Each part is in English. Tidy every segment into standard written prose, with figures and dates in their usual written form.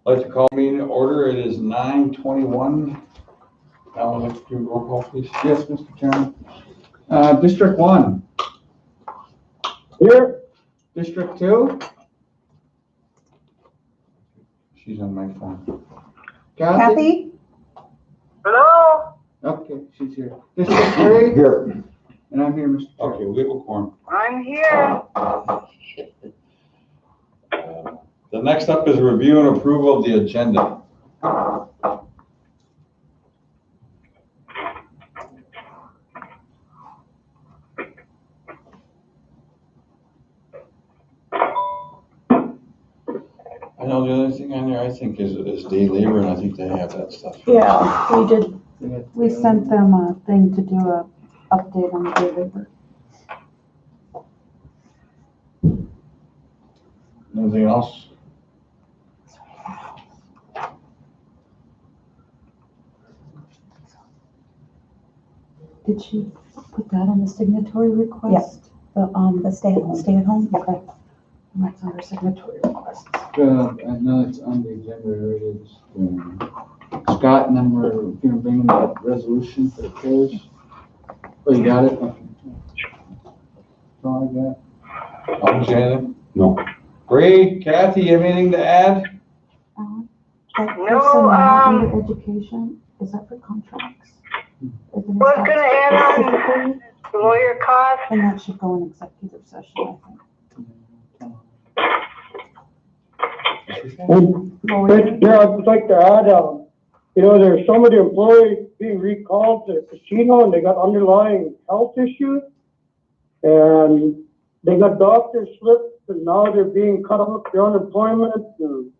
I'd like to call meeting to order. It is 9:21. Now would like to do roll call, please. Yes, Mr. Chairman. District 1. Here. District 2. She's on my phone. Kathy? Hello? Okay, she's here. District 3? Here. And I'm here, Mr. Chair. Okay, legal quorum. I'm here. The next up is review and approval of the agenda. I know the other thing on there, I think, is day labor, and I think they have that stuff. Yeah, we did. We sent them a thing to do a update on day labor. Anything else? Did she put that on the signatory request? The stay at home. Stay at home? Okay. And that's under signatory requests. I know it's on the agenda already. Scott, and then we're going to bring in that resolution for the CARES. Oh, you got it? Okay. That's all I got. Anything? No. Ray, Kathy, you have anything to add? That No, personnel under education, is that for contracts? Was gonna add on the lawyer cost. And that should go in executive session, I think. Yeah, I'd just like to add, there's some of the employees being recalled to the casino and they got underlying health issues. And they got doctor slips and now they're being cut off their unemployment. And,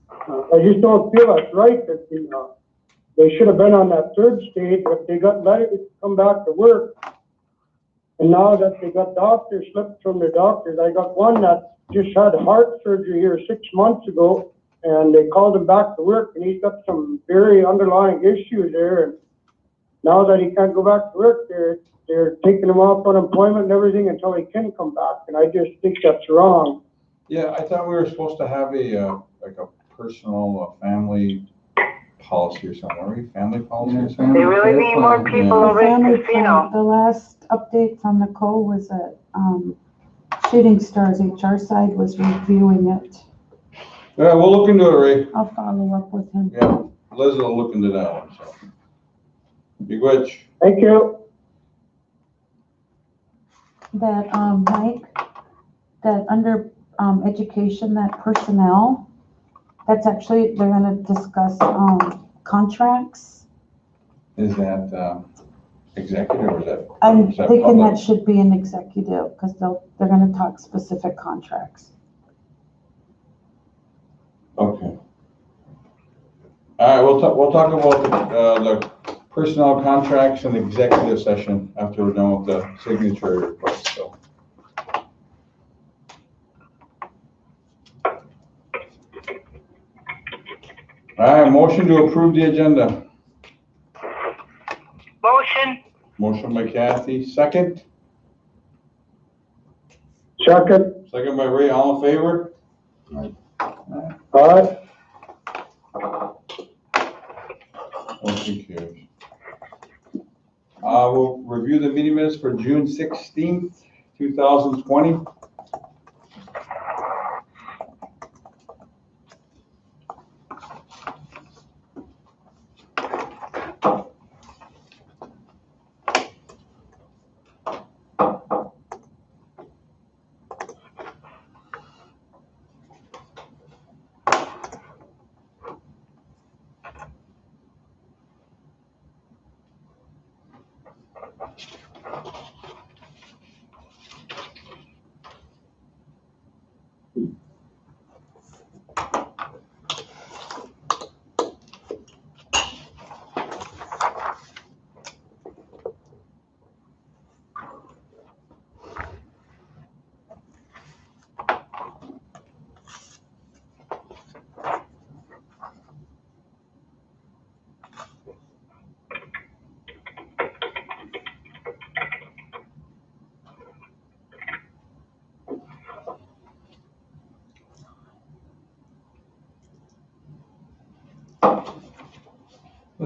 I just don't feel that's right that, they should have been on that third stage, but they got let it come back to work. And now that they got doctor slips from their doctors, I got one that just had heart surgery here 6 months ago, and they called him back to work, and he's got some very underlying issues there. And now that he can't go back to work, they're taking him off unemployment and everything until he can come back, and I just think that's wrong. Yeah, I thought we were supposed to have like a personal family policy or something, are we? Family policy or something? They really need more people over at the casino. The last update from Nicole was that Shooting Stars HR side was reviewing it. Yeah, we'll look into it, Ray. I'll follow up with him. Yeah, Liz will look into that one, so. Big witch. Thank you. That, Mike, that under education, that personnel, that's actually, they're gonna discuss contracts. Is that executive or is that? I'm is that thinking public? that should be an executive, because they're gonna talk specific contracts. Okay. All right, we'll talk about the personnel contracts and executive session after we're done with the signatory request, so. All right, motion to approve the agenda. Motion. Motion by Kathy, second. Second. Second by Ray, all in favor? Aye. Motion carries. We'll review the meeting minutes for June 16th, 2020.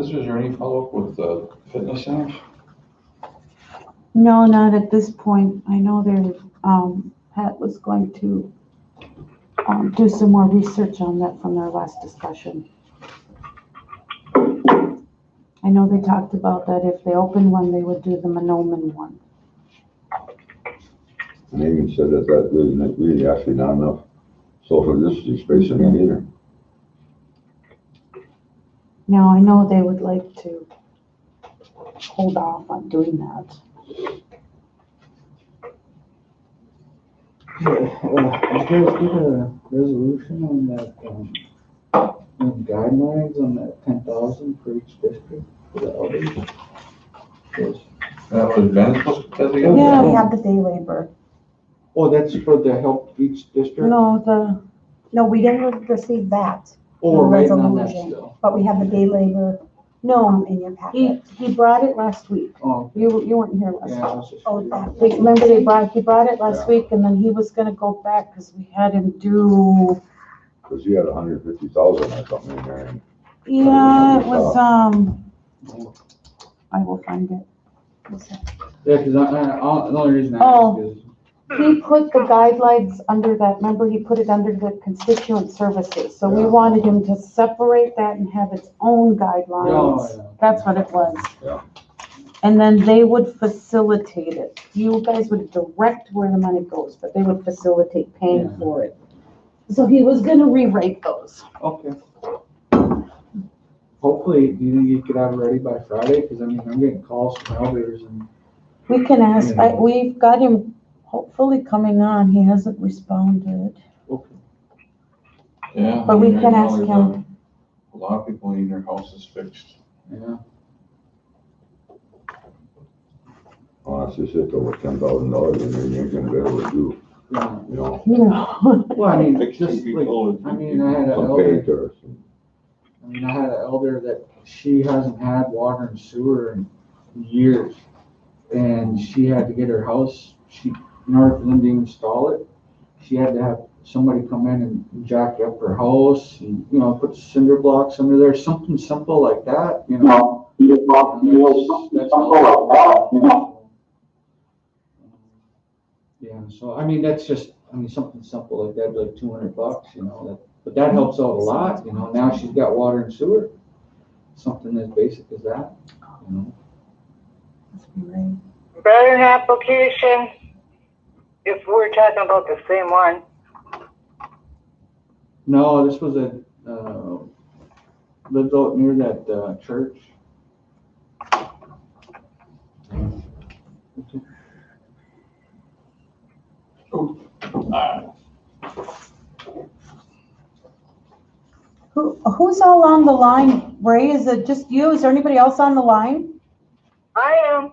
Liz, was there any follow-up with the fitness centers? No, not at this point. I know there, Pat was going to, do some more research on that from their last discussion. I know they talked about that if they opened one, they would do the Monoman one. And they even said that really actually not enough social distancing space in there either. Now, I know they would like to hold off on doing that. Did you guys get a resolution on that, guidelines on that 10,000 for each district for the elders? Yes. That was Ben supposed to put that together? Yeah. We have the day labor. Oh, that's for the help each district? No, we didn't receive that, Oh, we're waiting on that resolution. still. but we have the day labor No, in your packet. he brought it last week. Oh, You weren't here last yeah, week. I was just. Oh, curious. that. Remember he brought it last week and then he was gonna go back because we had him do, Cause he had 150,000 or something in there. And yeah, it was, I will find it. Yeah, cause the only reason I Oh. ask is, He put the guidelines under that, remember he put it under the constituent services. So we Yeah. wanted him to separate that and have its own guidelines. yeah. That's what it was. Yeah. And then they would facilitate it. You guys would direct where the money goes, but they would facilitate paying Yeah. for it. So he was gonna rewrite those. Okay. Hopefully, do you think you could have it ready by Friday? Cause I mean, I'm getting calls from elders and, We can ask, we've got him hopefully coming on. He hasn't responded. okay. Yeah. But we right can now ask there's him. A lot of people need their houses fixed. Yeah. honestly, sit there with $10,000 in there, you ain't gonna be able to do, Yeah. you know, No. Well, I mean, Fix just people like, and I mean, I had an some elder, pay to us. I had an elder that she hasn't had water and sewer in years. And she had to get her house, in order for them to install it, she had to have somebody come in and jack up her house and, put cinder blocks under there, something simple like that, That's all. Yeah, so, I mean, that's just, something simple like that, like $200, but that helps out a lot, now she's got water and sewer, something as basic as that, Write an application, if we're talking about the same one. No, this was lived out near that, church. Who's all on the line? Ray, is it just you? Is there anybody else on the line? I am.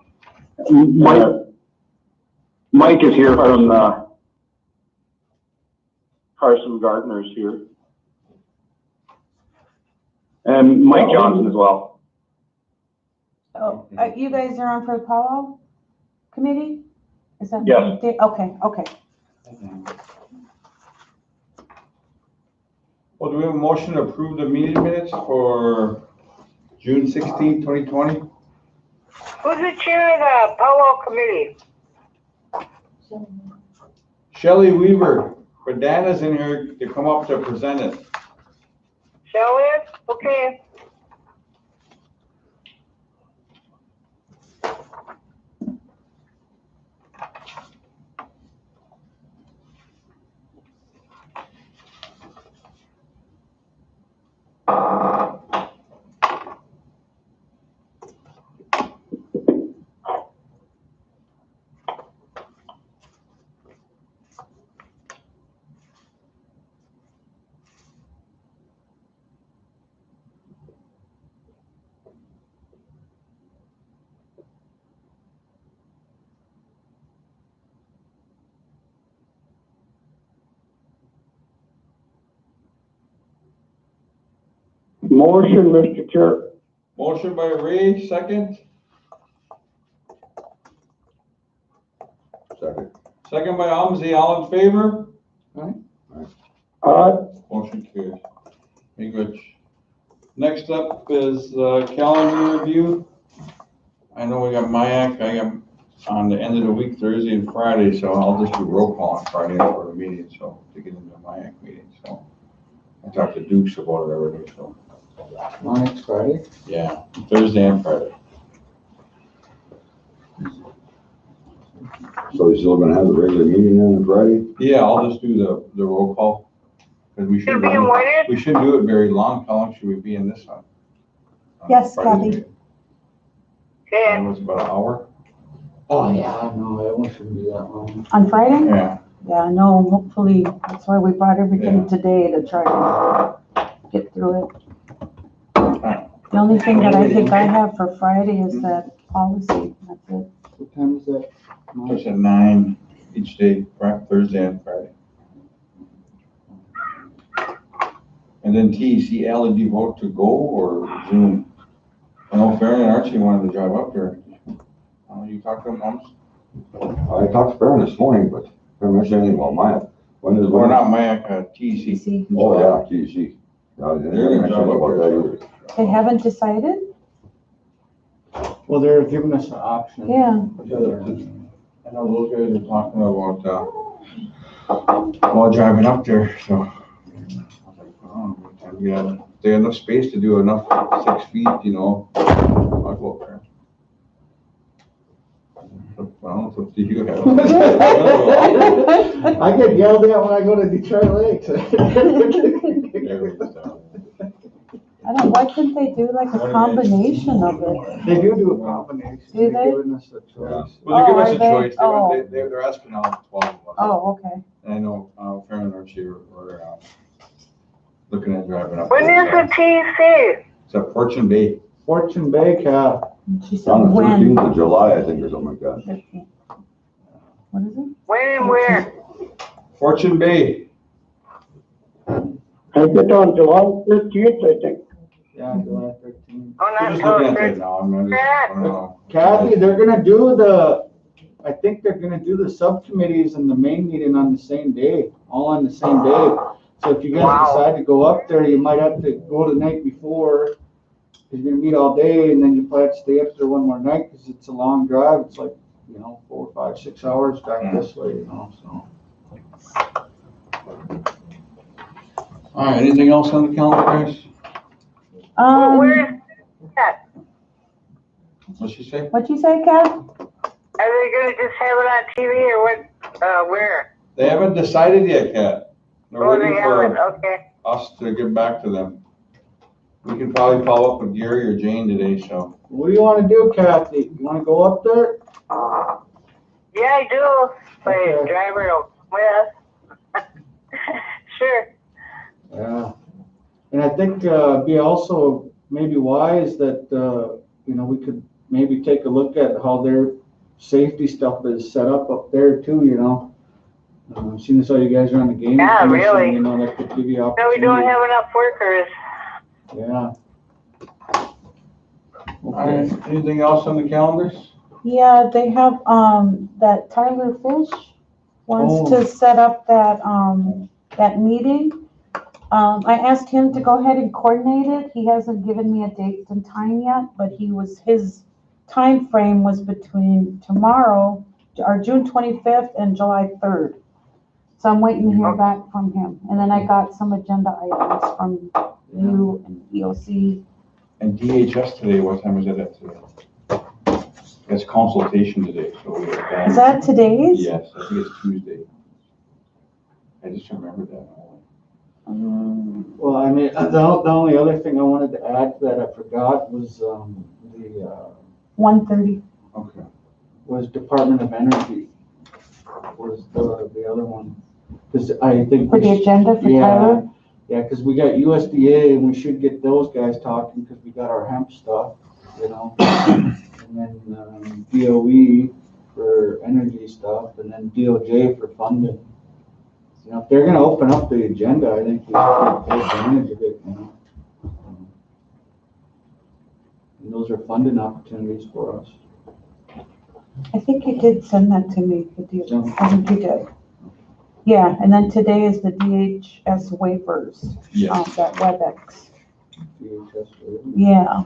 Mike is here from Carson Gardner's here. And Mike Johnson as well. Oh, you guys are on for the Powwow committee? Is that? Yes. Okay. Well, do we have a motion to approve the meeting minutes for June 16, 2020? Who's the chair of the Powwow committee? Shelley Weaver, but Dana's in here to come up to present it. Shelley? Okay. Motion, Mr. Chair. Motion by Ray, second. Second. Second by Amzi, all in favor? Aye. Motion carries. Hey, Rich. Next up is calendar review. I know we got MIAC, I got on the end of the week, Thursday and Friday, so I'll just do roll call on Friday for the meeting, so to get into the MIAC meeting, so. I talked to Dukes about it already, so, Next Friday? yeah, Thursday and Friday. So you're still gonna have the regular meeting on Friday? Yeah, I'll just do the roll call. Cause we Should should, be avoided. we shouldn't do it very long. How long should we be in this one? On Yes, Friday's Kathy. meeting? Okay. It was about an hour? Oh, yeah, no, that one shouldn't be that long. On Friday? Yeah. Yeah, no, hopefully, that's why we brought everything Yeah. today to try to get through it. The only thing that I think I have for Friday is that policy, that's it. What time is that? It's at 9 each day, Thursday and Friday. And then TEC LED vote to go or Zoom? I know Farron and Archie wanted to drive up there. You talked to them, Mums? I talked to Farron this morning, but haven't mentioned anything about Maya. When is? Or not MIAC, TEC. See, Oh, yeah, TC. No, they They're didn't gonna mention drive up about there. that either. they haven't decided? Well, they're giving us an option. Yeah. I know those guys are talking about, while driving up there, so. Yeah, they have enough space to do enough 6 feet, I'll go up there. Well, it's up to you. I get yelled at when I go to Detroit Lakes. I don't, why couldn't they do like a combination of it? They do a combination. Do they? They're giving us a choice. Well, they give us a Oh, are they? choice. Oh. They're asking all 12 of us. Oh, okay. And I know, Farron and Archie were looking at driving up. When there, is the TC? It's at Fortune Bay. Fortune Bay, Cal. And she It's said on the when? 13th of July, I think, or something like that. 13th. What is it? When and where? Fortune Bay. I get on July 13th, I think. Yeah, July 13th. Oh, We're not just until looking at that 13th. now. I don't know. Kathy, they're gonna do I think they're gonna do the subcommittees and the main meeting on the same day, all on the same day. So if you guys Wow. decide to go up there, you might have to go the night before. You're gonna meet all day and then you probably have to stay up there one more night because it's a long drive. It's like, 4, 5, 6 hours driving this way, so. All right, anything else on the calendar, guys? Where is that? What'd she say? What'd you say, Kat? Are they gonna just have it on TV or what, where? They haven't decided yet, Kat. They're Oh, they waiting haven't, for okay. us to get back to them. We can probably follow up with Gary or Jane today, so. What do you wanna do, Kathy? You wanna go up there? Yeah, I do, but Okay. driver with. Sure. Yeah. And I think, be also maybe wise that, we could maybe take a look at how their safety stuff is set up there too, Seeing as how you guys are on the game. Yeah, commission, really. That could give you No, we opportunity. don't have enough workers. Yeah. All right, anything else on the calendars? Yeah, they have, that Tyler Fish wants to set up that meeting. I asked him to go ahead and coordinate it. He hasn't given me a date and time yet, but his time frame was between tomorrow, or June 25th and July 3rd. So I'm waiting to hear back from him. And then I got some agenda items from you and EOC. And DHS today, what time is it at today? It's consultation today, so we have. Is that today's? Yes, I think it's Tuesday. I just remembered that. Well, I mean, the only other thing I wanted to add that I forgot was, 1:30. Okay. was Department of Energy. Was the other one. Cause I think. For the agenda for Yeah. Tyler? Yeah, because we got USDA and we should get those guys talking because we got our hemp stuff, And then DOE for energy stuff and then DOJ for funding. If they're gonna open up the agenda, I think we should take advantage of it, And those are funding opportunities for us. I think you did send that to me. Yeah. I think you did. Yeah, and then today is the DHS waivers, Yes. that WebEx. DHS. Yeah.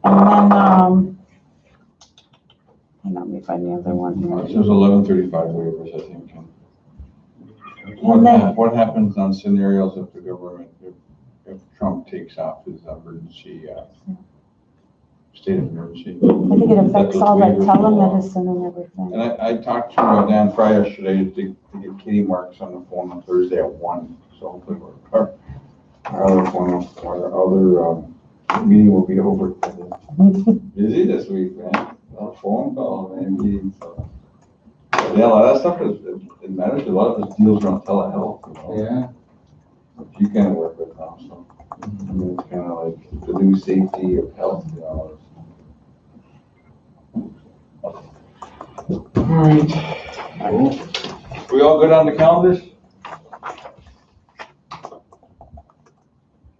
And then, hang on, let me find the other one It here. says 1135 waivers, I think. And then, What happens on scenarios if the government, if Trump takes off his emergency, state of emergency? I think it affects all that That's what's waivers. telemedicine and everything. And I talked to Dan Fry yesterday to get Katie Marks on the phone on Thursday at 1. So hopefully our other phone, our other meeting will be over. Busy this week, man. A lot of phone calls, man, meetings. So. Yeah, a lot of that stuff it matters. A lot of it deals around telehealth. You know? Yeah. Which you kind of work with now, so. I mean, it's kind of like the new safety of health, you know. All right. We all good on the calendars?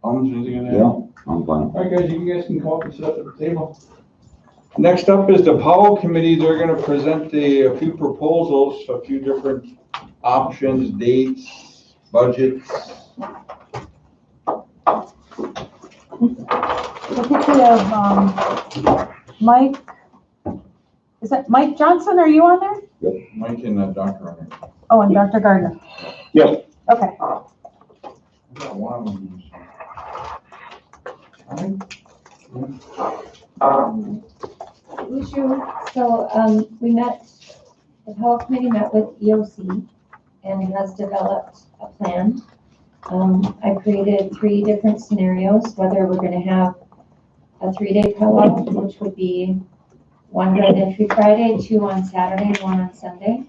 Anything in there? Yeah, I'm fine. All right, guys, you guys can come up and sit up at the table. Next up is the Powwow Committee. They're going to present a few proposals, a few different options, dates, budgets. I think we have, Mike, is that Mike Johnson? Are you on there? Mike and Dr. Runner. Oh, and Dr. Gardner. Yes. Okay. I got one of them. So, we met, the Powwow Committee met with EOC and has developed a plan. I created 3 different scenarios, whether we're gonna have a 3-day powwow, which would be 1 Grand Entry Friday, 2 on Saturday, and 1 on Sunday.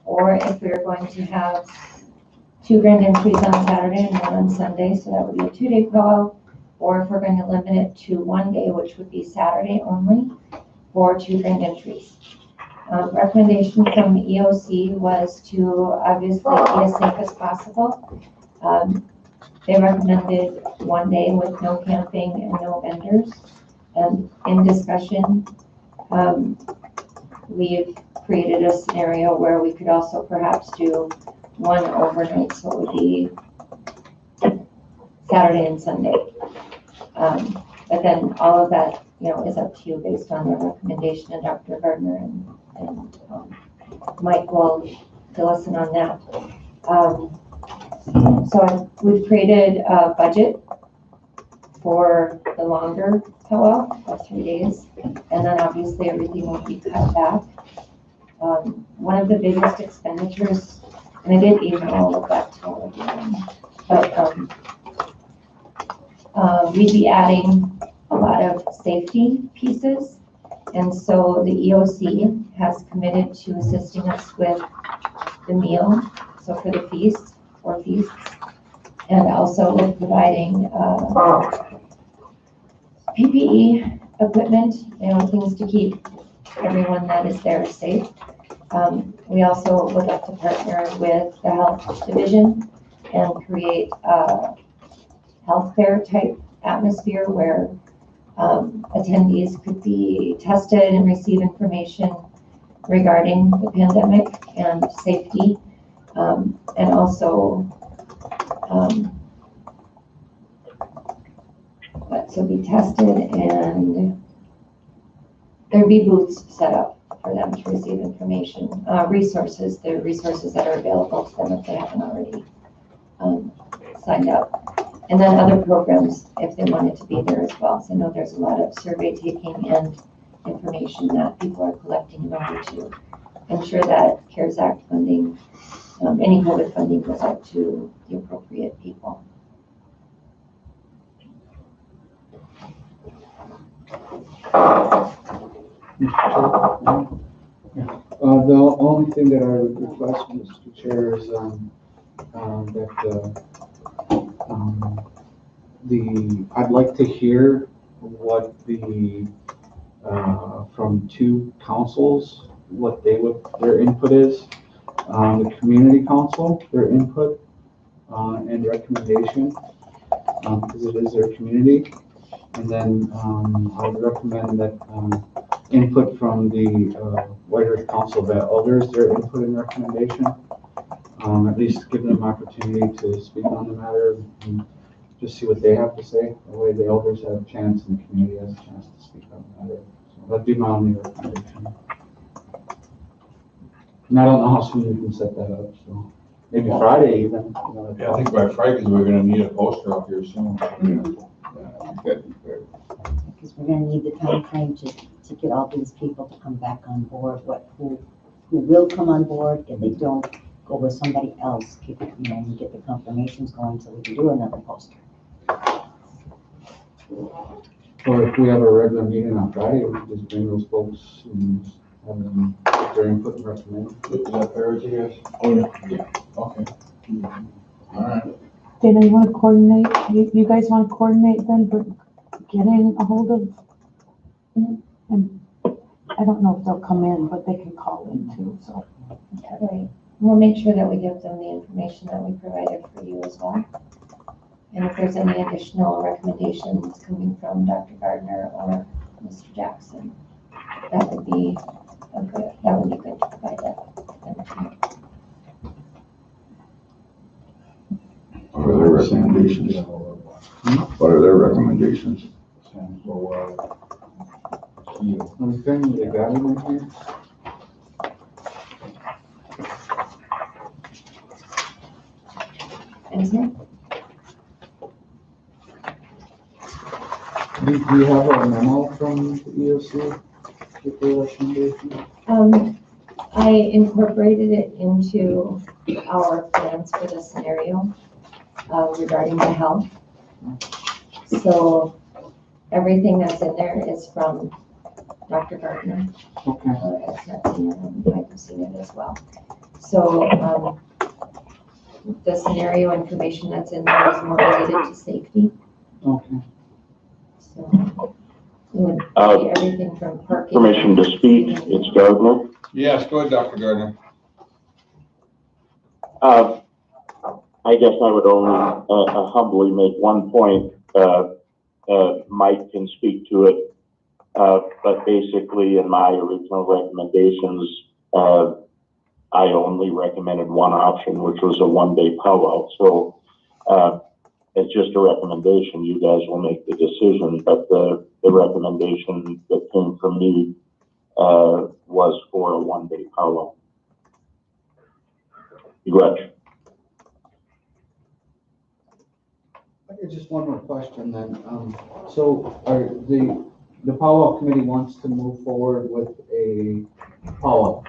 Or if we're going to have 2 Grand Entries on Saturday and 1 on Sunday, so that would be a 2-day powwow. Or if we're going to limit it to 1 day, which would be Saturday only, for 2 Grand Entries. Recommendation from the EOC was to obviously be as safe as possible. They recommended 1 day with no camping and no vendors. And in discussion, we've created a scenario where we could also perhaps do 1 overnight, so it would be Saturday and Sunday. But then all of that, is up to you based on their recommendation, and Dr. Gardner and Mike will fill us in on that. So we've created a budget for the longer powwow of 3 days, and then obviously everything will be cut back. One of the biggest expenditures, and I did email all of that to all of you, but we'd be adding a lot of safety pieces, and so the EOC has committed to assisting us with the meal, so for the feasts, and also with providing PPE equipment, things to keep everyone that is there safe. We also would like to partner with the health division and create a healthcare type atmosphere where attendees could be tested and receive information regarding the pandemic and safety, and also so be tested, and there'd be booths set up for them to receive information, resources, the resources that are available to them if they haven't already signed up. And then other programs if they wanted to be there as well. So I know there's a lot of survey taking and information that people are collecting in order to ensure that CARES Act funding, any COVID funding goes out to the appropriate people. The only thing that I would request, Mr. Chair, is I'd like to hear what from 2 councils, what their input is. The community council, their input and recommendation, because it is their community. And then I would recommend that input from the White Earth Council of Elders, their input and recommendation. At least give them opportunity to speak on the matter and just see what they have to say. That way the elders have a chance and the community has a chance to speak on the matter. So that'd be my only recommendation. And I don't know how soon we can set that up, so maybe Friday even. You know, Yeah, I think by Friday, because we're gonna need a poster up here soon. Because we're gonna need the time frame to get all these people to come back on board, who will come on board. If they don't, go with somebody else, keep it, you know, and get the confirmations going so we can do another poster. Or if we have a regular meeting on Friday, we can just bring those folks and have them get their input and recommend. Is that fair with you guys? Oh, yeah. Yeah, okay. All right. Dana, you wanna coordinate, you guys wanna coordinate then for getting a hold of, and I don't know if they'll come in, but they can call in too, so. Right. We'll make sure that we give them the information that we provided for you as well. And if there's any additional recommendations coming from Dr. Gardner or Mr. Jackson, that would be good to provide that information. What are their recommendations? What are their recommendations? Okay, they got it in here? Isn't it? Do you have a memo from the EOC with their recommendation? I incorporated it into our plans for the scenario regarding the health. So everything that's in there is from Dr. Gardner. Okay. I've seen it as well. So the scenario information that's in there is more related to safety. Okay. So it would be everything from parking. Permission to speak, it's Gardner. Yes, go ahead, Dr. Gardner. I guess I would only humbly make one point. Mike can speak to it, but basically in my original recommendations, I only recommended one option, which was a one-day powwow. So it's just a recommendation. You guys will make the decision, but the recommendation that came from me was for a one-day powwow. Gretchen. Just one more question then. So are the powwow committee wants to move forward with a powwow?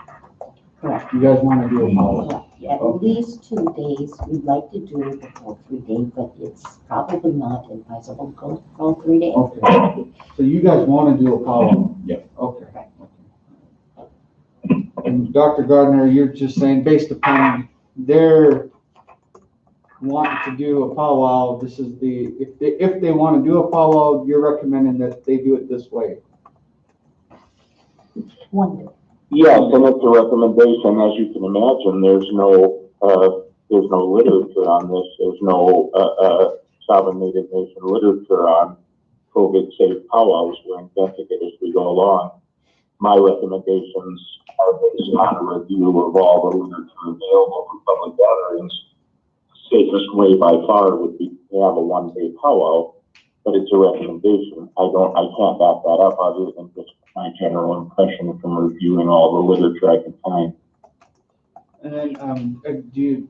Correct. You guys want to do a powwow? Correct. At least 2 days. We'd like to do it before 3 days, but it's probably not advisable to go for 3 days. Okay. So you guys want to do a powwow? Yeah. Okay. And Dr. Gardner, you're just saying based upon their wanting to do a powwow, this is if they want to do a powwow, you're recommending that they do it this way? 1 day. Yes, and it's a recommendation. As you can imagine, there's no literature on this. There's no sovereign native nation literature on COVID-safe powwows. We're inventing it as we go along. My recommendations are based on a review of all the literature available for public gatherings. Safest way by far would be to have a one-day powwow, but it's a recommendation. I can't back that up other than just my general impression from reviewing all the literature I can find. And then,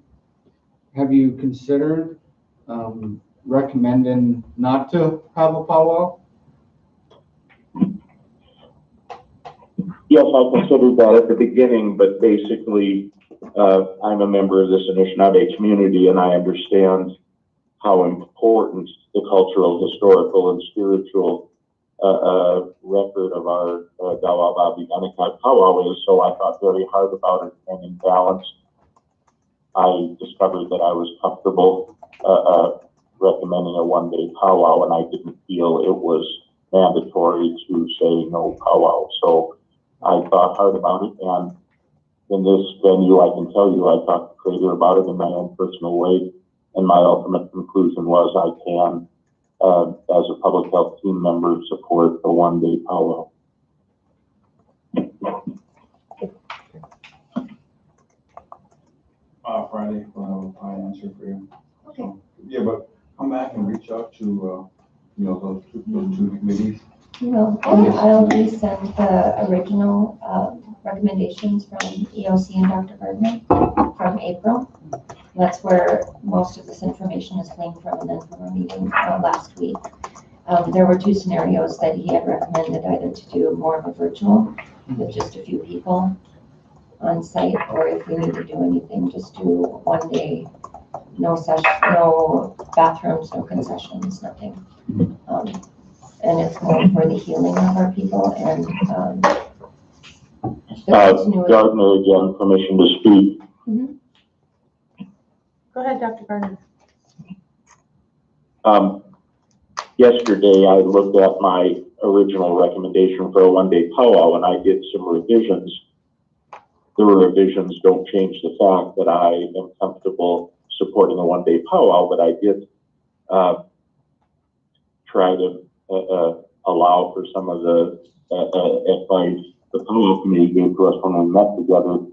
have you considered recommending not to have a powwow? Yes, I considered that at the beginning, but basically, I'm a member of this Anishinaabe community, and I understand how important the cultural, historical, and spiritual record of our Dawababi Anikai powwow is. So I thought very hard about it, and in balance, I discovered that I was comfortable recommending a one-day powwow, and I didn't feel it was mandatory to say no powwow. So I thought hard about it, and in this venue, I can tell you I talked to Crater about it in my own personal way, and my ultimate conclusion was I can, as a public health team member, support a one-day powwow. Friday, we'll have a fine answer for you. Okay. Yeah, but how back and reach out to, those two committees? Well, I'll resend the original recommendations from EOC and Dr. Gardner from April. That's where most of this information is gleaned from, and then from our meeting last week. There were two scenarios that he had recommended, either to do more of a virtual with just a few people on site, or if we need to do anything, just do 1 day, no session, no bathrooms, no concessions, nothing. And it's more for the healing of our people and Gardner, again, permission to speak. Go ahead, Dr. Gardner. Yesterday, I looked at my original recommendation for a 1-day powwow, and I did some revisions. The revisions don't change the fact that I am comfortable supporting a 1-day powwow, but I did try to allow for some of the advice the powwow committee gave to us when we met together.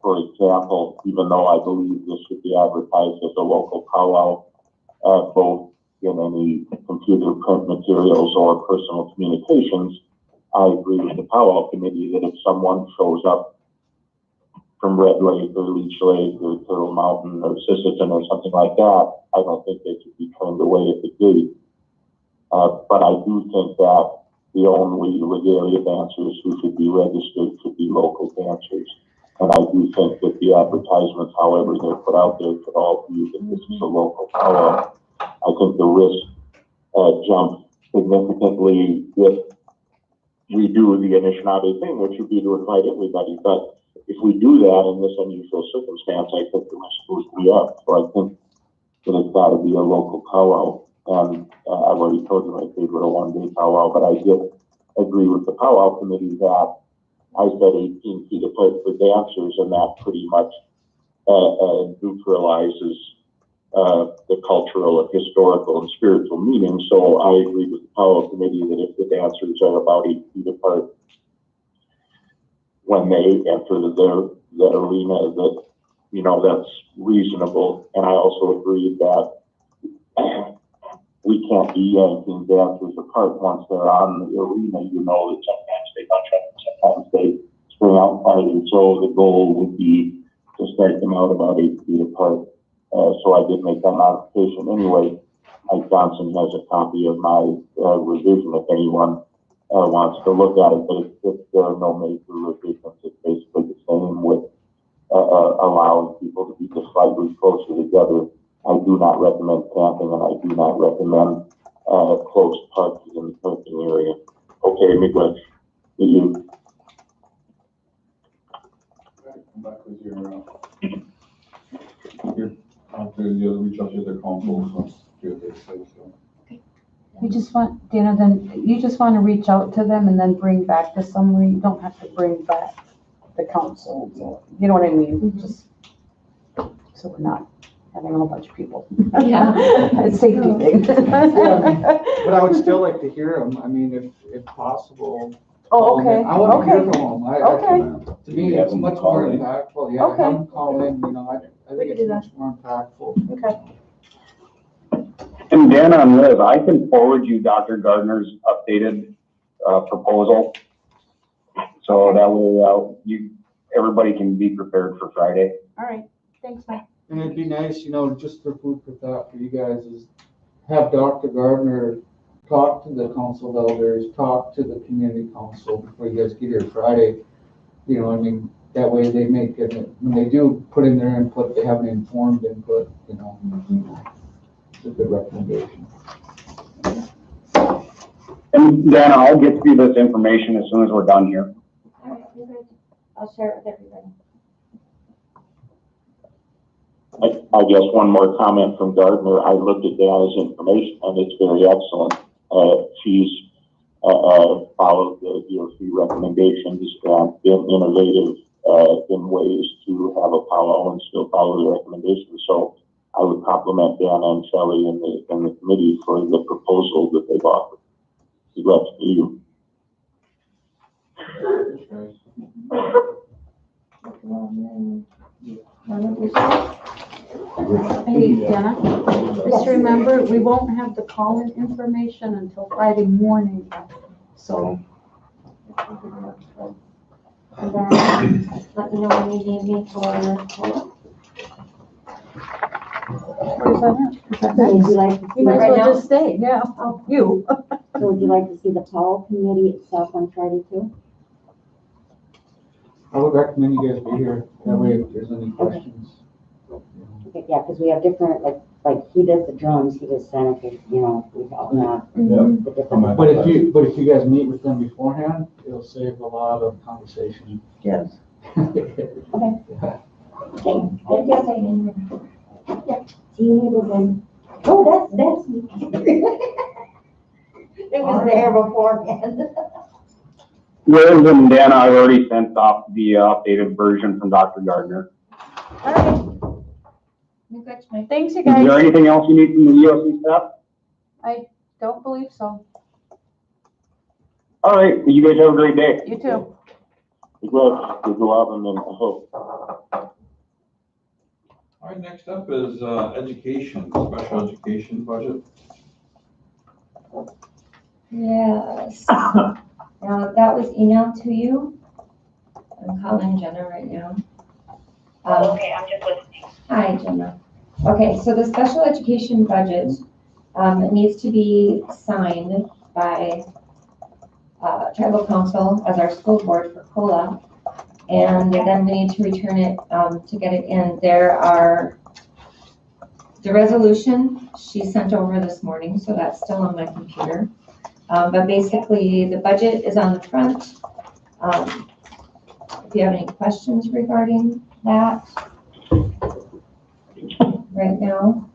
For example, even though I believe this should be advertised as a local powwow, both in any computer print materials or personal communications, I agree with the powwow committee that if someone shows up from Red Lake or Leech Lake or Turtle Mountain or Sisseton or something like that, I don't think they should be turned away at the gate. But I do think that the only regalia dancers who should be registered should be local dancers. And I do think that the advertisements, however they're put out there, could all view that this is a local powwow. I think the risk jumps significantly if we do the Anishinaabe thing, which would be to invite everybody. But if we do that in this unusual circumstance, I think the risk goes way up. So I think that it's got to be a local powwow. And I've already told you my favorite a 1-day powwow, but I did agree with the powwow committee that I said 18 feet apart for dancers, and that pretty much neutralizes the cultural, historical, and spiritual meaning. So I agree with the powwow committee that if the dancers are about 8 feet apart when they enter the arena, that that's reasonable. And I also agree that we can't be yanking dancers apart once they're on the arena. That sometimes they bunch up, sometimes they spring out and fight. And so the goal would be to start them out about 8 feet apart. So I did make that modification. Anyway, Mike Johnson has a copy of my revision if anyone wants to look at it. But if there are no major revisions, it's basically the same with allowing people to be just slightly closer together. I do not recommend camping, and I do not recommend close parking in the parking area. Okay, Miguel, you. Come back with your reach out to the council, see what they say, so. You just want, Dana, then you just want to reach out to them and then bring back the summary. You don't have to bring back the council. You know what I mean? Just so we're not having a whole bunch of people. Yeah. It's safety thing. But I would still like to hear them. I mean, if possible. Oh, okay. I want to hear Okay. from them. Okay. To me, it's much more impactful. Yeah, Okay. have them call in, I We think can do it's that. much more impactful. Okay. And Dan on Liv, I can forward you Dr. Gardner's updated proposal. So that way everybody can be prepared for Friday. All right. Thanks, Mike. And it'd be nice, just for food for thought for you guys, is have Dr. Gardner talk to the council elders, talk to the community council before you guys get here Friday. That way they make it, when they do put in their input, they have an informed input, It's a good recommendation. And Dan, I'll get you this information as soon as we're done here. All right, you're good. I'll share it with everybody. I guess one more comment from Gardner. I looked at Dana's information, and it's very excellent. She's followed the DOC recommendations and been innovative in ways to have a powwow and still follow the recommendations. So I would compliment Dana and Shelley and the committee for the proposal that they've offered. Congrats to you. Hey, Dana. Just remember, we won't have the call-in information until Friday morning, so. And then let me know when you need me for. What is that? Is that Would next? you like to see, You might as Right well now? just stay, yeah, you. so would you like to see the Powwow committee itself on Friday too? I would recommend you guys be here, that way if there's any questions. Okay, yeah, because we have different, like he does the drums, he does sanitary, we all have Mhm. the different. But if you guys meet with them beforehand, it'll save a lot of conversation. Yes. Okay. Okay. Yeah, see you later then. Oh, that's me. It was there beforehand. Liz and Dana, I've already sent off the updated version from Dr. Gardner. All right. You got my. Thanks, you Is there guys. anything else you need from the EOC staff? I don't believe so. All right, you guys have a great day. You too. Well, we'll go out and then I hope. All right, next up is education, special education budget. Yes. Now, that was emailed to you. I'm calling Jenna right now. Okay, I'm just listening. Hi, Jenna. Okay, so the special education budget, it needs to be signed by tribal council as our school board for COLA. And then we need to return it to get it in. The resolution she sent over this morning, so that's still on my computer. But basically, the budget is on the front. If you have any questions regarding that right now.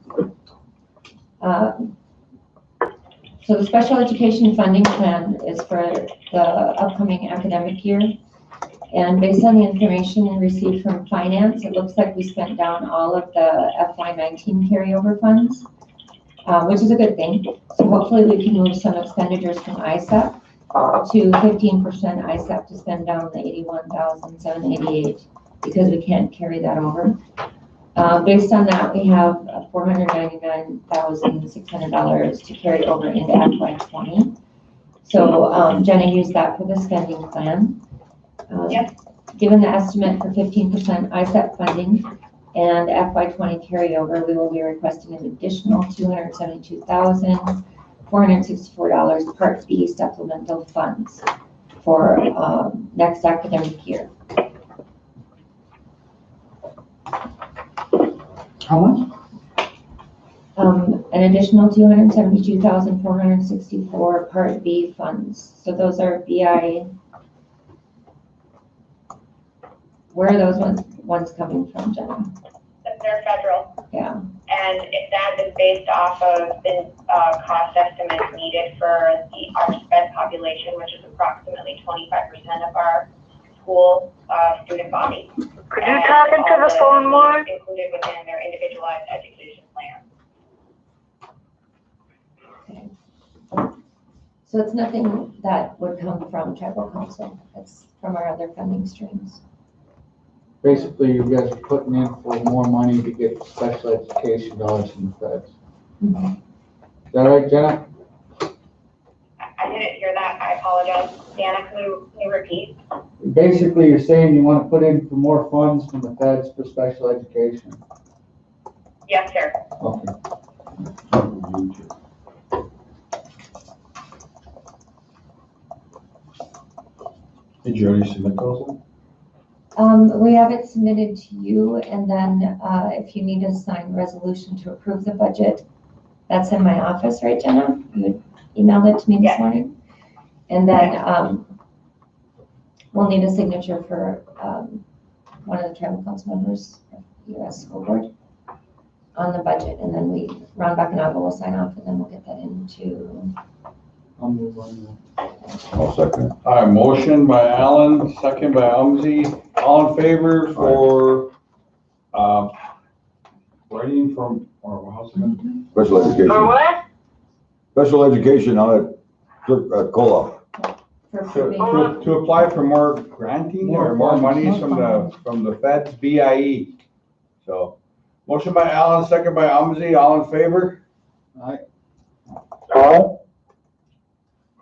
So the special education funding plan is for the upcoming academic year. And based on the information we received from finance, it looks like we spent down all of the FY19 carryover funds, which is a good thing. So hopefully we can move some expenditures from ISEP to 15% ISEP to spend down the 81,788 because we can't carry that over. Based on that, we have $499,600 to carry over into FY20. So Jenna used that for the spending plan. Yep. Given the estimate for 15% ISEP funding and FY20 carryover, we will be requesting an additional $272,464 Part B supplemental funds for next academic year. How much? An additional $272,464 Part B funds. So those are BI. Where are those ones coming from, Jenna? They're federal. Yeah. And if that is based off of the cost estimates needed for our sped population, which is approximately 25% of our school student body. Could you talk into the phone more? Included within their individualized education plan. Okay. So it's nothing that would come from tribal council. It's from our other funding streams. Basically, you guys are putting in for more money to get special education dollars from the feds. Mm-hmm. Is that right, Jenna? I didn't hear that. I apologize. Dana, can you repeat? Basically, you're saying you want to put in for more funds from the feds for special education. Yes, sir. Okay. Did you already submit those? We have it submitted to you, and then if you need a signed resolution to approve the budget, that's in my office, right, Jenna? You emailed it to me this morning? And then we'll need a signature for one of the tribal council members of U.S. School Board on the budget, and then Ron Bacanaga will sign off, and then we'll get that into. I'll move on. I'll second. All right, motion by Allen, second by Umsey. All in favor for writing from, or how's it going? Special For education, what? special education on it, COLA. To apply for more granting or more monies from the feds, BIE. So, Motion by Allen, second by Umsey, all in favor? Aye. All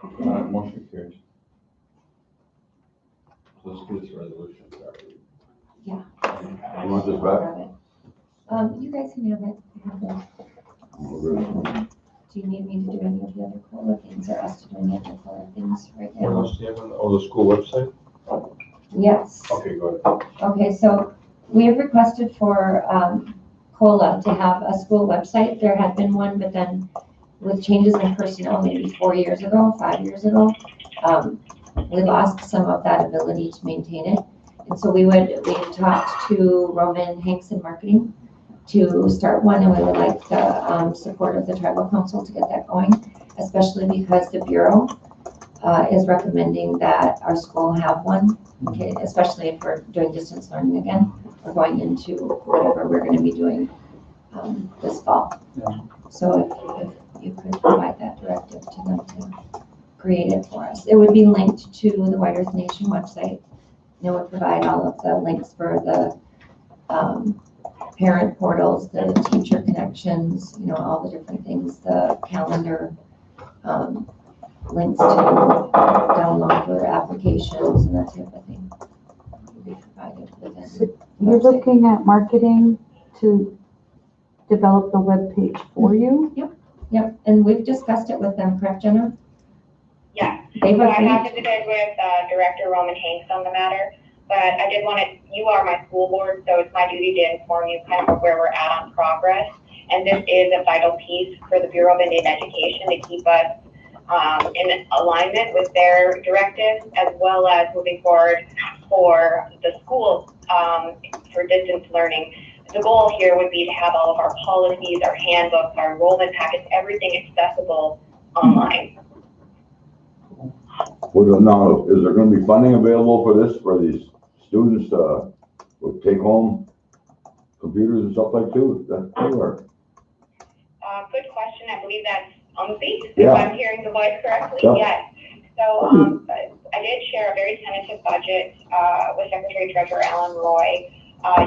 right, motion carries. Let's do this resolution. Yeah. You want this back? You guys can have it. Do you need me to do any of the other COLA things or us to do any of the COLA things right What now? else do you have on, the school website? Yes. Okay, go ahead. Okay, so we have requested for COLA to have a school website. There had been one, but then with changes in personnel, maybe 5 years ago, we lost some of that ability to maintain it. And so we talked to Roman Hanks in marketing to start one, and we would like the support of the tribal council to get that going, especially because the Bureau is recommending that our school have one, okay, especially if we're doing distance learning again, or going into whatever we're going to be doing this fall. Yeah. So if you could provide that directive to them to create it for us. It would be linked to the White Earth Nation website. And it would provide all of the links for the parent portals, the teacher connections, you know, all the different things, the calendar, links to download for applications and that type of thing will be provided within the You're website. looking at marketing to develop the web page for you? Yep, and we've discussed it with them, correct, Jenna? Yeah. They've So I have agreed. visited with Director Roman Hanks on the matter, but I did want to, you are my school board, so it's my duty to inform you kind of where we're at on progress. And this is a vital piece for the Bureau of Indian Education to keep us in alignment with their directives, as well as moving forward for the schools for distance learning. The goal here would be to have all of our policies, our handbooks, our enrollment packets, everything accessible online. Well, now, is there gonna be funding available for this, for these students, with take-home computers and stuff like too? That too, or? Good question. I believe that's Umsey, Yeah. if I'm hearing the voice correctly. Yeah. Yes. So I did share a very tentative budget with Secretary Treasurer Alan Roy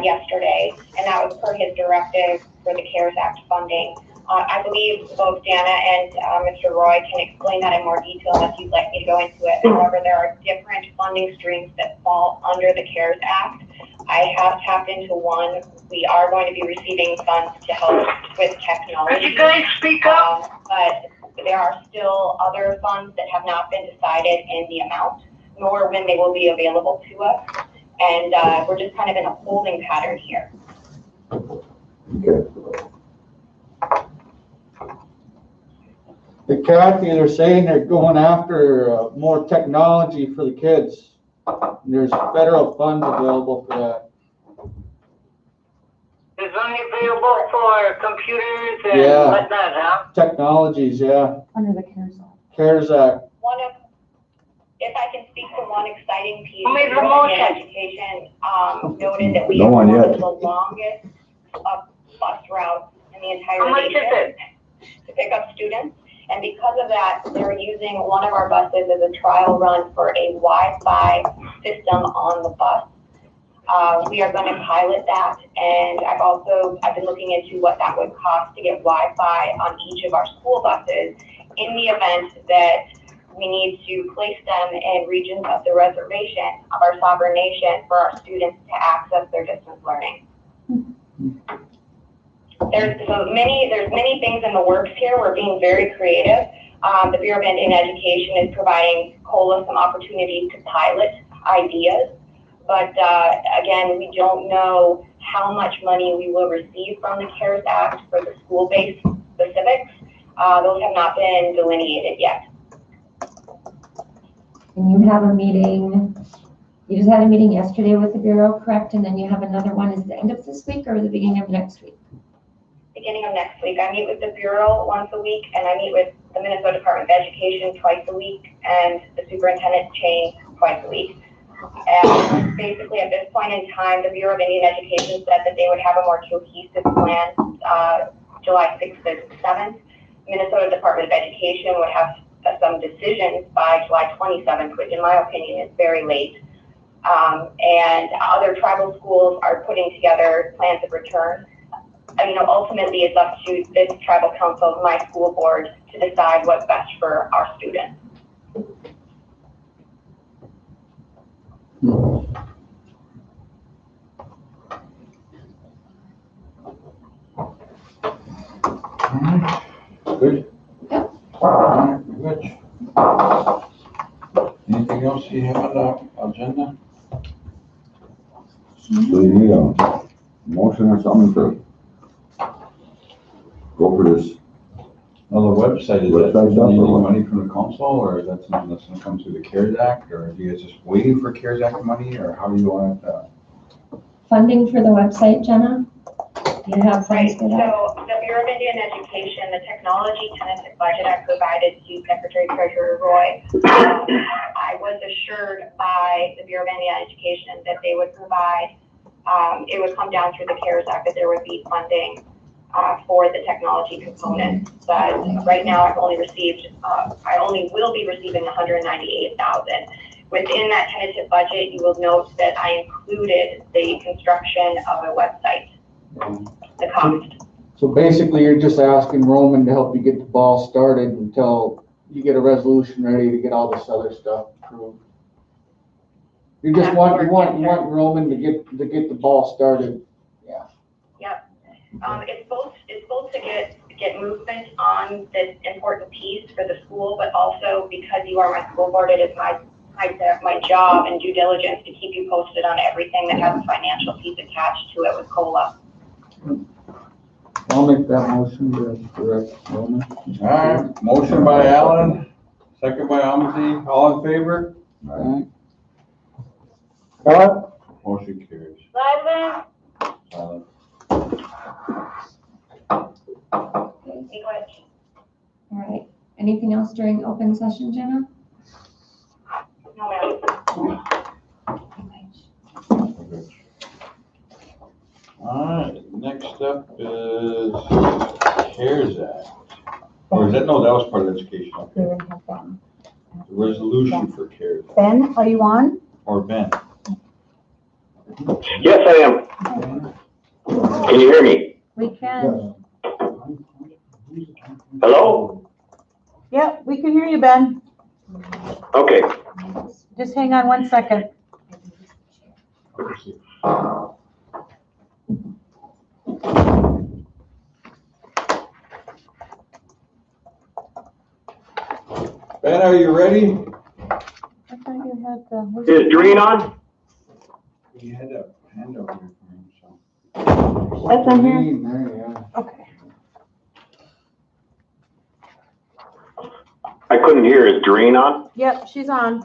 yesterday, and that was per his directive for the CARES Act funding. I believe both Dana and Mr. Roy can explain that in more detail if you'd like me to go into it. However, there are different funding streams that fall under the CARES Act. I have tapped into one. We are going to be receiving funds to help with technology. Could you guys speak up? But there are still other funds that have not been decided in the amount, nor when they will be available to us. And we're just kind of in a holding pattern here. Okay. Hey, Kathy, they're saying they're going after more technology for the kids. There's federal funds available for that. Is only available for computers and Yeah. whatnot, huh? Technologies, yeah. Under the CARES Act. CARES Act. If I can speak to one exciting piece, Who made the Bureau of motion? Education noted that we No have one one yet. of the longest bus routes in the entire How much is nation it? to pick up students. And because of that, they're using one of our buses as a trial run for a Wi-Fi system on the bus. We are going to pilot that, and I've been looking into what that would cost to get Wi-Fi on each of our school buses in the event that we need to place them in regions of the reservation of our sovereign nation for our students to access their distance learning. There's many things in the works here. We're being very creative. The Bureau of Indian Education is providing COLA some opportunities to pilot ideas. But again, we don't know how much money we will receive from the CARES Act for the school-based specifics. Those have not been delineated yet. And you have a meeting, you just had a meeting yesterday with the Bureau, correct? And then you have another one, is it the end of this week or the beginning of next week? Beginning of next week. I meet with the Bureau once a week, and I meet with the Minnesota Department of Education twice a week, and the superintendent chain twice a week. And basically at this point in time, the Bureau of Indian Education said that they would have a more cohesive plan July 6th to 7th. Minnesota Department of Education would have some decisions by July 27th, which in my opinion is very late. And other tribal schools are putting together plans of return ultimately it's up to this tribal council, my school board, to decide what's best for our students. Good? Yep. Good. Anything else you have on the agenda? So you need a motion or something to go for this? Well, the website, is Website that, stuff or you need what? money from the council, or is that something that's gonna come through the CARES Act, or are you guys just waiting for CARES Act money, or how do you want it? Funding for the website, Jenna? Do you have Right, funds for that? so the Bureau of Indian Education, the technology tentative budget I provided to Secretary Treasurer Roy, I was assured by the Bureau of Indian Education that they would provide, it would come down through the CARES Act, that there would be funding for the technology component. But right now I've only received, I only will be receiving $198,000. Within that tentative budget, you will note that I included the construction of a website, the cost. So basically, you're just asking Roman to help you get the ball started until you get a resolution ready to get all this other stuff approved. You just want Roman to get the ball started. Yeah. Yep. It's both to get movement on this important piece for the school, but also because you are my school board, it is my job and due diligence to keep you posted on everything that has a financial piece attached to it with COLA. I'll make that motion to direct Roman. All right, motion by Allen, second by Amity, all in favor? Alright. Motion carries. Lively. Silent. Okay. All right. Anything else during open session, Jenna? No, ma'am. All right, next up is CARES Act. Or is that, no, that was part of education. We Okay. didn't have Ben. The resolution for CARES, Ben, are you on? or Ben. Yes, I am. Can you hear me? We can. Hello? Yep, we can hear you, Ben. Okay. Just hang on 1 second. Ben, are you ready? I thought you had the. Is Doreen on? We had a handout here for him, so. Yes, I'm here. Yeah. Okay. I couldn't hear. Is Doreen on? Yep, she's on.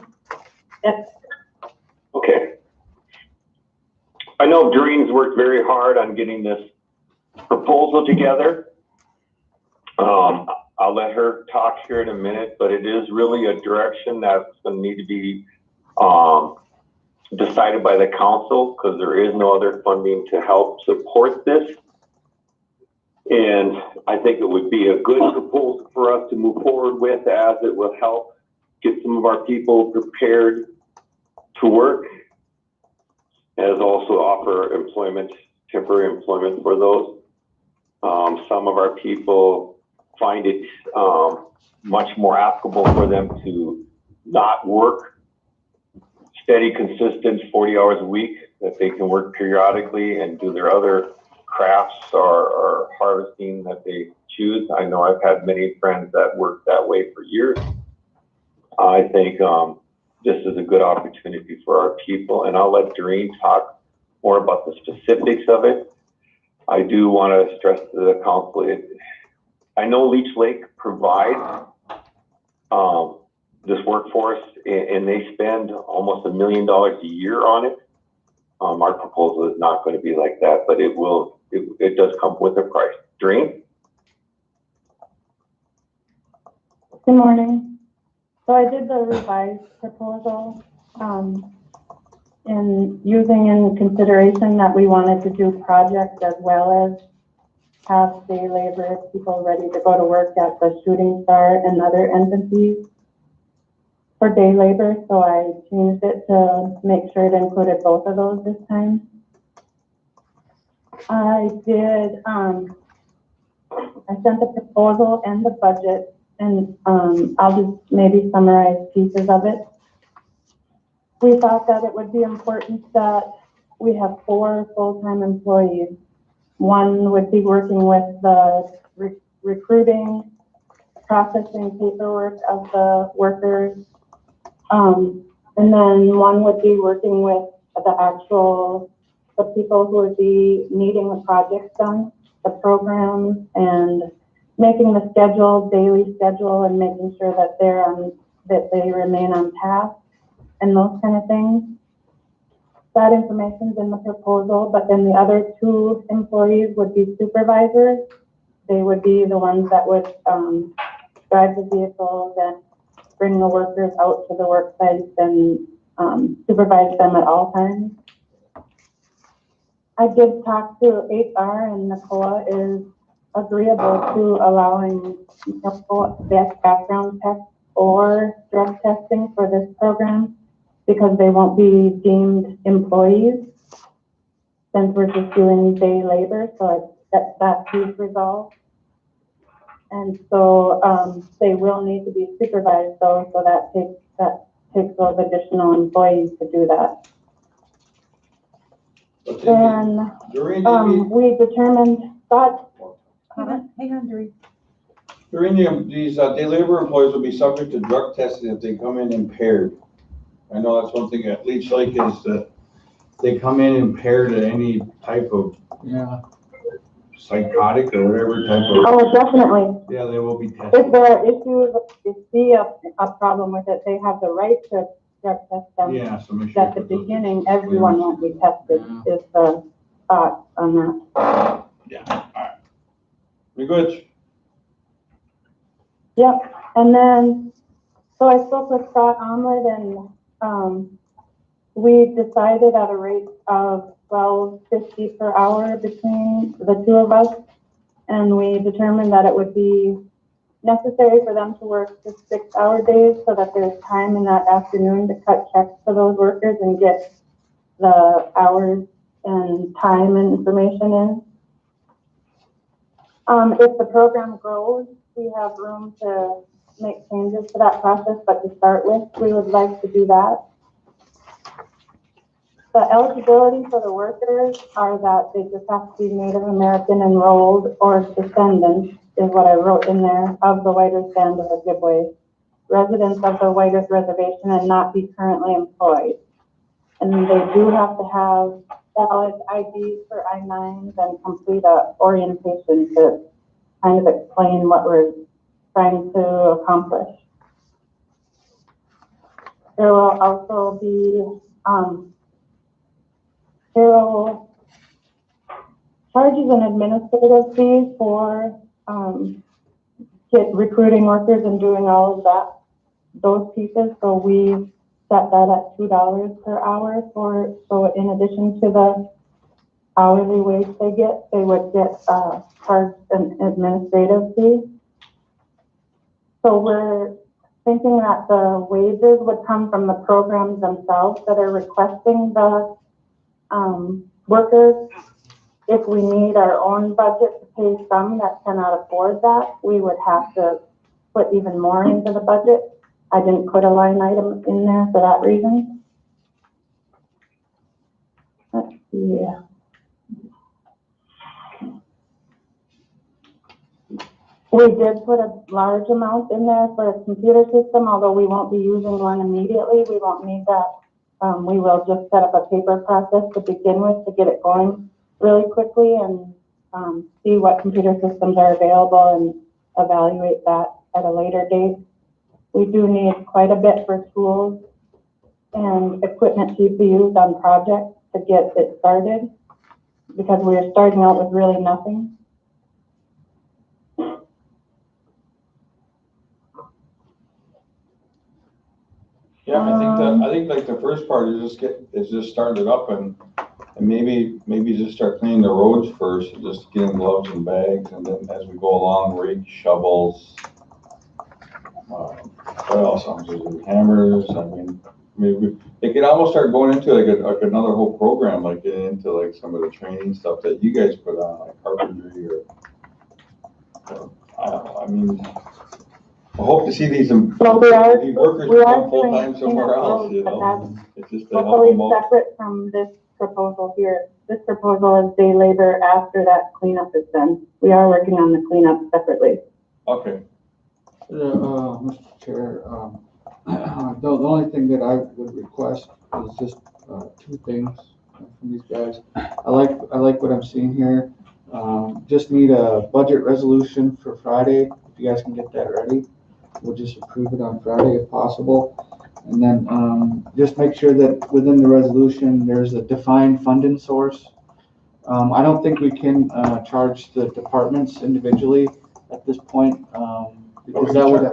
Okay. I know Doreen's worked very hard on getting this proposal together. I'll let her talk here in a minute, but it is really a direction that's going to need to be decided by the council, because there is no other funding to help support this. And I think it would be a good proposal for us to move forward with, as it will help get some of our people prepared to work, as also offer employment, temporary employment for those. Some of our people find it much more applicable for them to not work steady, consistent 40 hours a week, that they can work periodically and do their other crafts or harvesting that they choose. I know I've had many friends that work that way for years. I think this is a good opportunity for our people, and I'll let Doreen talk more about the specifics of it. I do want to stress to the council, I know Leech Lake provides this workforce, and they spend almost $1 million a year on it. Our proposal is not going to be like that, but it does come with a price. Doreen? Good morning. So I did the revised proposal, in using in consideration that we wanted to do projects as well as have day labor, people ready to go to work at the Shooting Star and other entities for day labor. So I changed it to make sure it included both of those this time. I did, I sent the proposal and the budget, and, I'll just maybe summarize pieces of it. We thought that it would be important that we have 4 full-time employees. One would be working with the recruiting, processing paperwork of the workers. And then one would be working with the people who would be needing the projects done, the programs, and making the schedule, daily schedule, and making sure that that they remain on task and those kind of things. That information's in the proposal, but then the other 2 employees would be supervisors. They would be the ones that would drive the vehicles and bring the workers out to the work sites and supervise them at all times. I did talk to HR, and NACOA is agreeable to allowing background tests or drug testing for this program because they won't be deemed employees since we're just doing day labor, so that piece resolved. And so they will need to be supervised though, so that takes those additional employees to do that. And we determined that. Hang on, Doreen. During these day labor employees will be subject to drug testing if they come in impaired. I know that's one thing at Leech Lake is that they come in impaired at any type of psychotic or whatever type of. Oh, definitely. Yeah, they will be tested. If there are issues, if you see a problem with it, they have the right to drug test them. Yeah, so make sure at the beginning, everyone won't be tested. Is the thought on that? Yeah. All right. Very good. Yep. And then, so I spoke with Scott Omlet, and we decided at a rate of $12.50 per hour between the 2 of us, and we determined that it would be necessary for them to work just 6-hour days so that there's time in that afternoon to cut checks for those workers and get the hours and time and information in. If the program grows, we have room to make changes to that process, but to start with, we would like to do that. The eligibility for the workers are that they just have to be Native American enrolled or descendants, is what I wrote in there, of the White Band of Ojibwe, residents of the White Earth Reservation, and not be currently employed. And they do have to have valid IDs for I-9s and complete a orientation to kind of explain what we're trying to accomplish. There will also be charges and administrative fees for recruiting workers and doing all of that, those pieces. So we set that at $2 per hour so in addition to the hourly wage they would get charged an administrative fee. So we're thinking that the wages would come from the programs themselves that are requesting the workers. If we need our own budget to pay some that cannot afford that, we would have to put even more into the budget. I didn't put a line item in there for that reason. Let's see. We did put a large amount in there for a computer system, although we won't be using one immediately. We won't need that. We will just set up a paper process to begin with to get it going really quickly and see what computer systems are available and evaluate that at a later date. We do need quite a bit for tools and equipment to be used on projects to get it started because we are starting out with really nothing. Yeah, I think like the first part is just start it up and maybe just start cleaning the roads first, and just getting gloves and bags, and then as we go along, rake, shovels, what else? Hammers. I mean, I mean, they could almost start going into like another whole program, like getting into like some of the training stuff that you guys put on, like carpentry or I don't know, I mean, I hope to see these Well, we are workers doing come full-time cleanup somewhere else, roads, you but know? that's It's just to help totally them out. separate from this proposal here. This proposal is day labor after that cleanup is done. We are working on the cleanup separately. Okay. Mr. Chair, the only thing that I would request is just, two things from these guys. I like what I'm seeing here. Just need a budget resolution for Friday, if you guys can get that ready. We'll just approve it on Friday if possible. And then, just make sure that within the resolution, there's a defined funding source. I don't think we can, charge the departments individually at this point, because that would,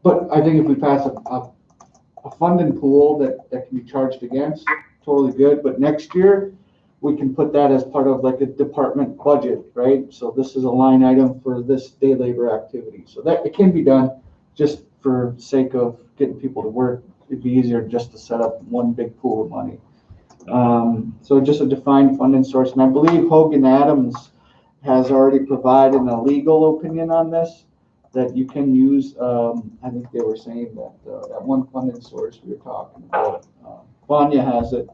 but I think if we pass a funding pool that can be charged against, totally good, but next year, we can put that as part of like a department budget, right? So this is a line item for this day labor activity. So that, it can be done just for sake of getting people to work. It'd be easier just to set up one big pool of money. So just a defined funding source. And I believe Hogan Adams has already provided a legal opinion on this that you can use. I think they were saying that that one funding source we were talking about, Vanya has it.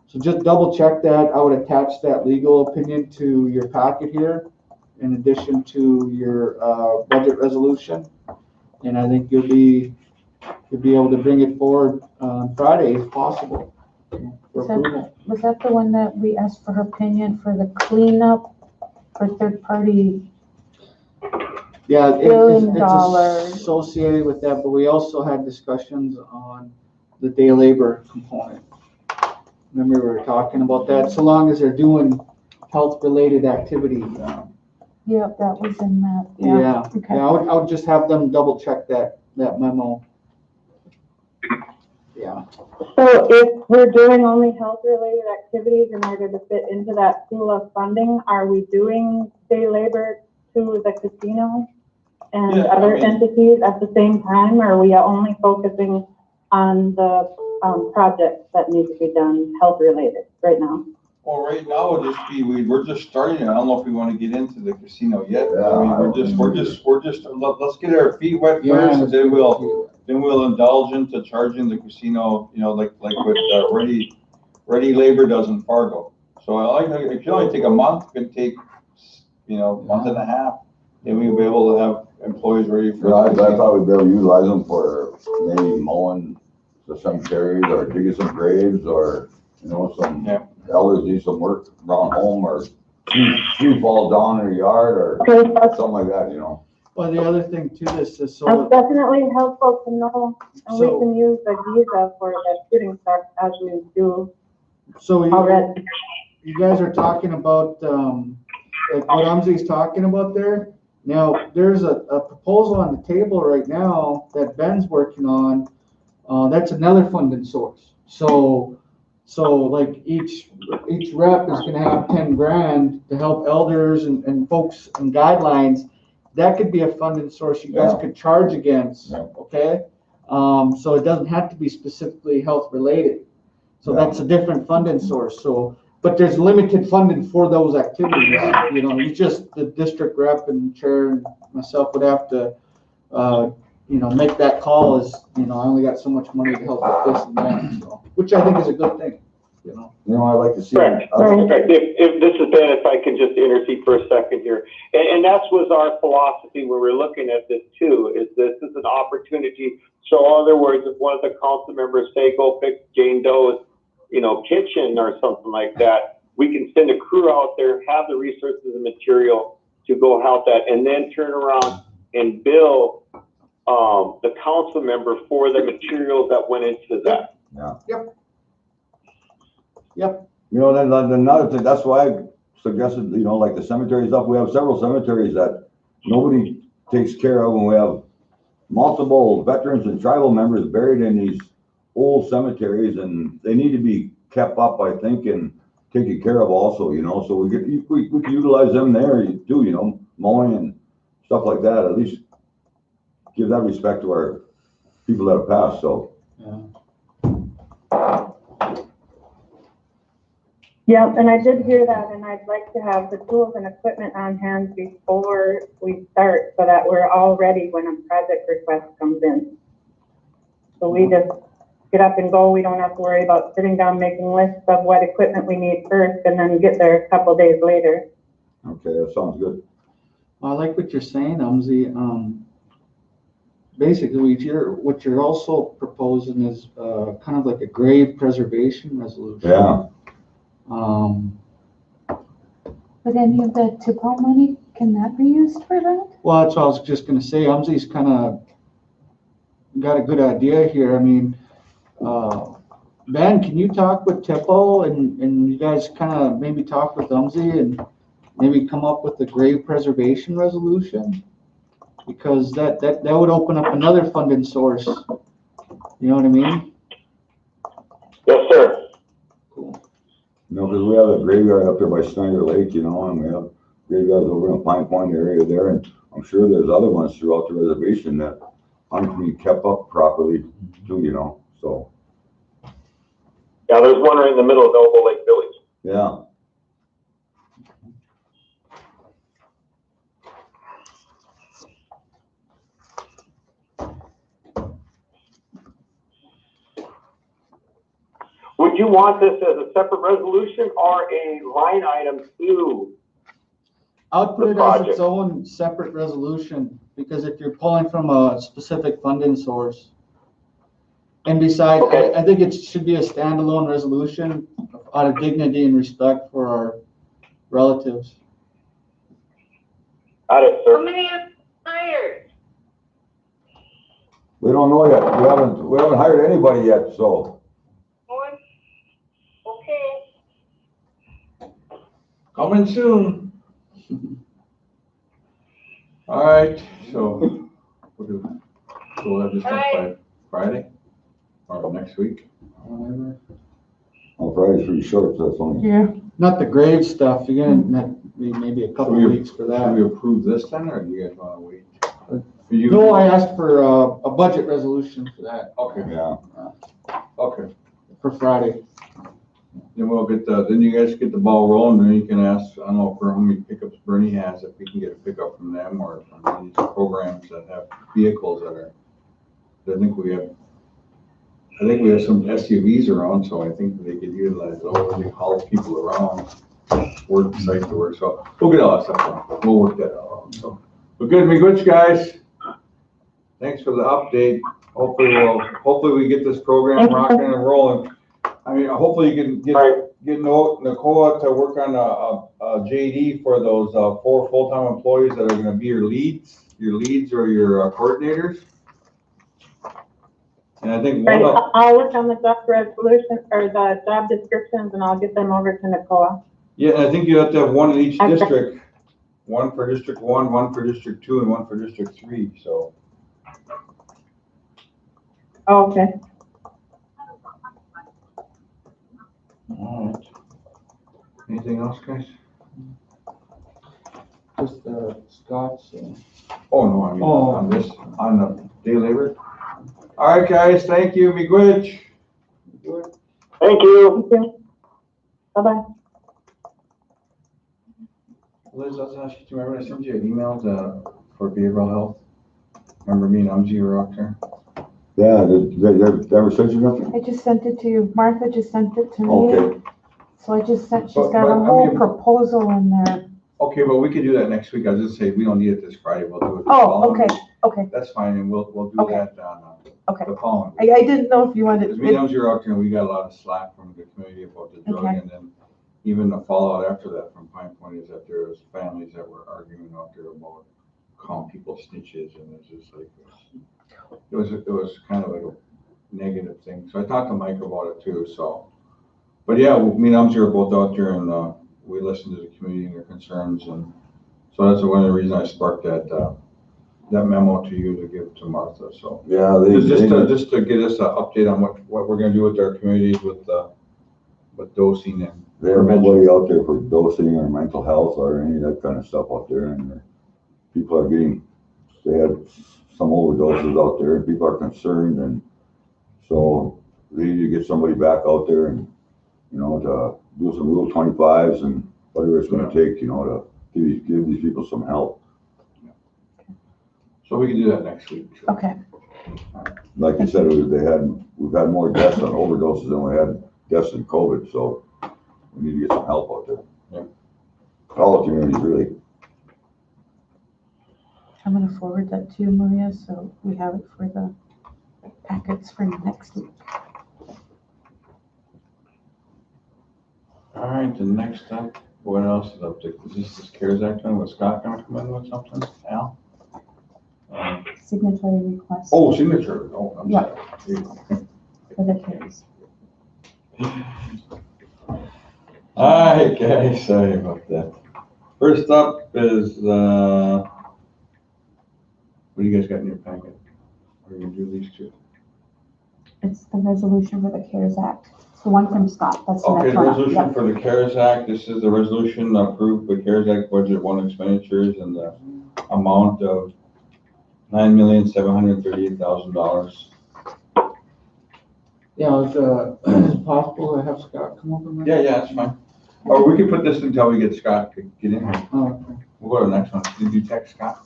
So just double check that. I would attach that legal opinion to your packet here in addition to your budget resolution. And I think you'll be able to bring it forward on Friday if possible for approval. Was that the one that we asked for her opinion for the cleanup for third party? Yeah, $1 billion. it's associated with that, but we also had discussions on the day labor component. Remember we were talking about that, so long as they're doing health-related activities. Yeah, that was in that, Yeah, okay. yeah, I would just have them double check that memo. Yeah. So if we're doing only health-related activities in order to fit into that pool of funding, are we doing day labor to the casino and other entities at the same time? Or are we only focusing on the projects that need to be done health-related right now? Well, right now, it'll just be, we're just starting, I don't know if we want to get into the casino yet. Yeah, I mean, let's get our feet wet first, and then we'll indulge into charging the casino, you know, like what Ready Labor does in Fargo. So it can only take a month, it could take, you know, a month and a half, and we'll be able to have employees ready for. Yeah, I thought we'd be able to utilize them for maybe mowing the cemeteries or digging some graves or, you know, some elders need some work around home or tree falls down in their yard or something like that, you know. Well, the other thing to this is so. That's definitely helpful to know, and we can use the visa for the shooting stuff as we do already. You guys are talking about, like what Umzi's talking about there. Now, there's a proposal on the table right now that Ben's working on. That's another funding source. So like each rep is gonna have 10 grand to help elders and folks and guidelines. That could be a funding source you guys could charge against, okay? So it doesn't have to be specifically health related. So that's a different funding source. So, but there's limited funding for those activities. You know, you just, the district rep and chair and myself would have to, you know, make that call as, you know, I only got so much money to help with this and that, so, which I think is a good thing, you know. You know, I'd like to see. Correct. If this is Ben, if I can just intercede for a second here. And that was our philosophy when we're looking at this too, is this is an opportunity. So in other words, if one of the council members say, go fix Jane Doe's, you know, kitchen or something like that, we can send a crew out there, have the resources and material to go help that, and then turn around and bill the council member for the materials that went into that. Yeah. Yep. You know, then another thing, that's why I suggested, you know, like the cemetery stuff, we have several cemeteries that nobody takes care of, and we have multiple veterans and tribal members buried in these old cemeteries, and they need to be kept up, I think, and taken care of also, you know, so we can utilize them there too, you know, mowing and stuff like that, at least give that respect to our people that have passed, so. Yeah. Yep, and I did hear that, and I'd like to have the tools and equipment on hand before we start, so that we're all ready when a project request comes in. So we just get up and go, we don't have to worry about sitting down making lists of what equipment we need first, and then get there a couple days later. Okay, that sounds good. I like what you're saying, Umzi. Basically, what you're also proposing is kind of like a grave preservation resolution. Yeah. But any of that TIPO money, can that be used for that? Well, that's what I was just gonna say. Umzi's kind of got a good idea here. I mean, Ben, can you talk with TIPO and you guys kind of maybe talk with Umzi and maybe come up with a grave preservation resolution? Because that would open up another funding source. You know what I mean? Yes, sir. Cool. You know, because we have a graveyard up there by Snyder Lake, you know, and we have graveyards over in the Pine Point area there, and I'm sure there's other ones throughout the reservation that aren't being kept up properly too, you know, so. Yeah, there's one right in the middle of Noble Lake Village. Yeah. Would you want this as a separate resolution or a line item to? I'll put it as its own separate resolution, because if you're pulling from a specific funding source. And besides, Okay. I think it should be a standalone resolution out of dignity and respect for our relatives. Got it, How sir. many have hired? We don't know yet. We haven't hired anybody yet, so. One? Okay. Coming soon. All right, so we'll have this done by Friday or next week. Whatever. Well, Friday's pretty short, so that's only. Yeah. Not the grave stuff. You're gonna need maybe a couple of weeks for Should that. we approve this then, or do you guys want to wait? No, I asked for a budget resolution for that, Okay, Yeah. okay. for Friday. Then we'll get then you guys get the ball rolling, then you can ask, I don't know for how many pickups Bernie has, if we can get a pickup from them or from any of these programs that have vehicles that are, I think we have some SUVs around, so I think they could utilize those, they haul people around, work, site to work, so we'll get all that stuff done. We'll work that out, so. But good, me good, guys. Thanks for the update. Hopefully we get this program rocking and rolling. I mean, hopefully you can get Nicole to work on a JD for those 4 full-time employees that are gonna be your leads or your coordinators. And I think Right, I'll work on the job resolution or the job descriptions, and I'll get them over to Nicole. yeah, and I think you have to have one in each district. One for District 1, one for District 2, and one for District 3, so. Oh, okay. All right. Anything else, guys? Just Scott's. Oh, no, I mean, on the day labor. All right, guys, thank you, miigwech. Thank you. Thank you. Bye-bye. Liz, I was asking you, remember I sent you an email for behavioral health? Remember me and Umji were up there? Yeah, did they ever send you nothing? I just sent it to you. Martha just sent it to me. Okay. So I just sent, she's But- got but, a I whole mean- proposal in there. Okay, well, we could do that next week. I was just saying, we don't need it this Friday, we'll do it the Oh, following okay, week. okay. That's fine, and we'll do Okay. that on Okay. the following week. I didn't know if you wanted. Because me and Umji were out there, and we got a lot of slack from the community about the drug, Okay. and then even the fallout after that from Pine Point is that there was families that were arguing out there about calling people snitches, and it's just like, it was kind of like a negative thing. So I talked to Mike about it too, so. But yeah, me and Umji were both out there, and we listened to the community and their concerns, and so that's one of the reasons I sparked that memo to you to give to Martha, so. Yeah, Just to get us an update on what we're gonna do with our communities with dosing and they have nobody out there for dosing or mental health or any of that kind of stuff out there, and people are they had some overdoses out there, and people are concerned, and so they need to get somebody back out there and, you know, to do some Rule 25s and whatever it's gonna take, you know, to give these people some help. So we can do that next week. Sure. Okay, Like you said, we've had more deaths on overdoses than we had deaths in COVID, so we need to get some help out there. Yeah. All the communities, really. I'm gonna forward that to you, Maria, so we have it for the packets for next week. All right, the next up, what else is up there? Is this CARES Act one? Was Scott gonna come in with something? Al? Signatory request Oh, signature. Oh, I'm Yeah. sorry. for the CARES. All right, guys, sorry about that. First up is, what do you guys got in your packet? We're gonna do these two. It's the resolution for the CARES Act. It's the one from Scott, that's the Okay, next the one. resolution Yep. for the CARES Act. This is the resolution approved the CARES Act budget one expenditures and the amount of $9,738,000. Yeah, is it possible to have Scott come over? and- Yeah, that's fine. Or we can put this until we get Scott to get in here. Oh, okay. We'll go to the next one. Did you text Scott?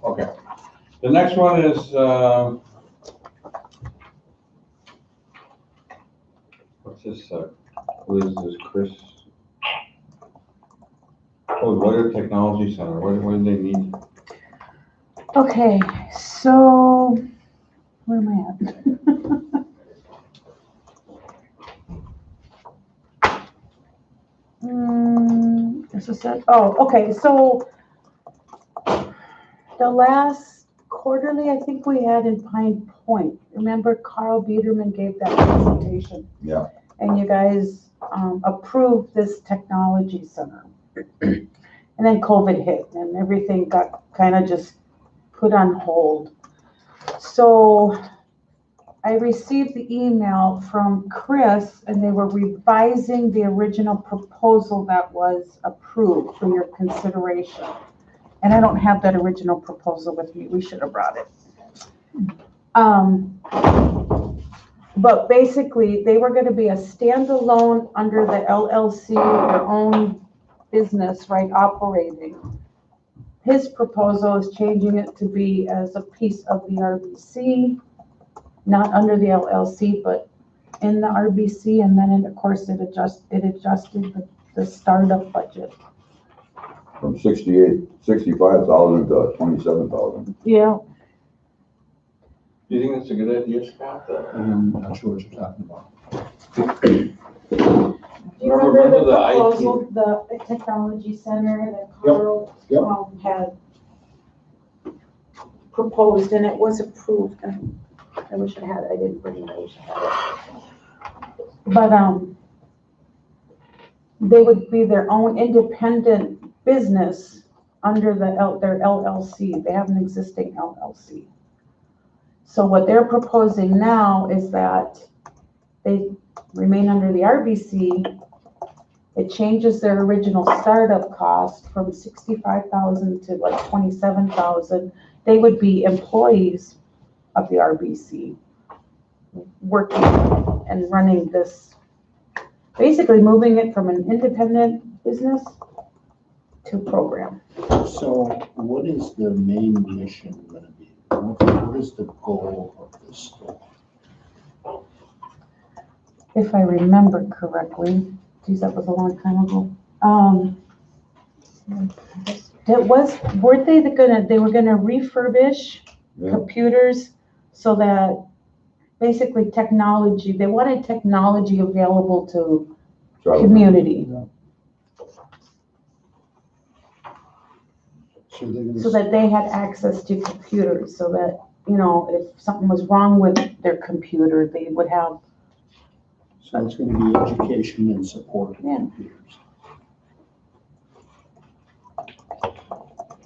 Okay. The next one is, what's this, what is this, Chris? Oh, Water Technology Center. What do they need? Okay, so, where am I at? This is it. Oh, okay, so the last quarterly, I think we had in Pine Point. Remember Carl Biederman gave that presentation? Yeah. And you guys approved this technology center. And then COVID hit and everything got kind of just put on hold. So I received the email from Chris and they were revising the original proposal that was approved for your consideration. And I don't have that original proposal with me. We should have brought it. But basically they were going to be a standalone under the LLC, their own business, right, operating. His proposal is changing it to be as a piece of the RBC, not under the LLC, but in the RBC, and then of course it adjusted the startup budget. From 65,000 to 27,000. Yeah. Do you think that's a good idea, Scott? I'm not sure what you're talking about. Do you remember the proposal, the technology center that Carl had proposed, and it was approved? I wish I had it. I didn't bring it. I wish I had it. But they would be their own independent business under their LLC. They have an existing LLC. So what they're proposing now is that they remain under the RBC. It changes their original startup cost from 65,000 to like 27,000. They would be employees of the RBC, working and running this, basically moving it from an independent business to program. So what is the main mission going to be? What is the goal of this store? If I remember correctly, geez, that was a long time ago. Weren't they they were gonna refurbish computers so that basically technology, they wanted technology available to community. So that they had access to computers, so that, you know, if something was wrong with their computer, they would have. So it's going to be education and support of computers.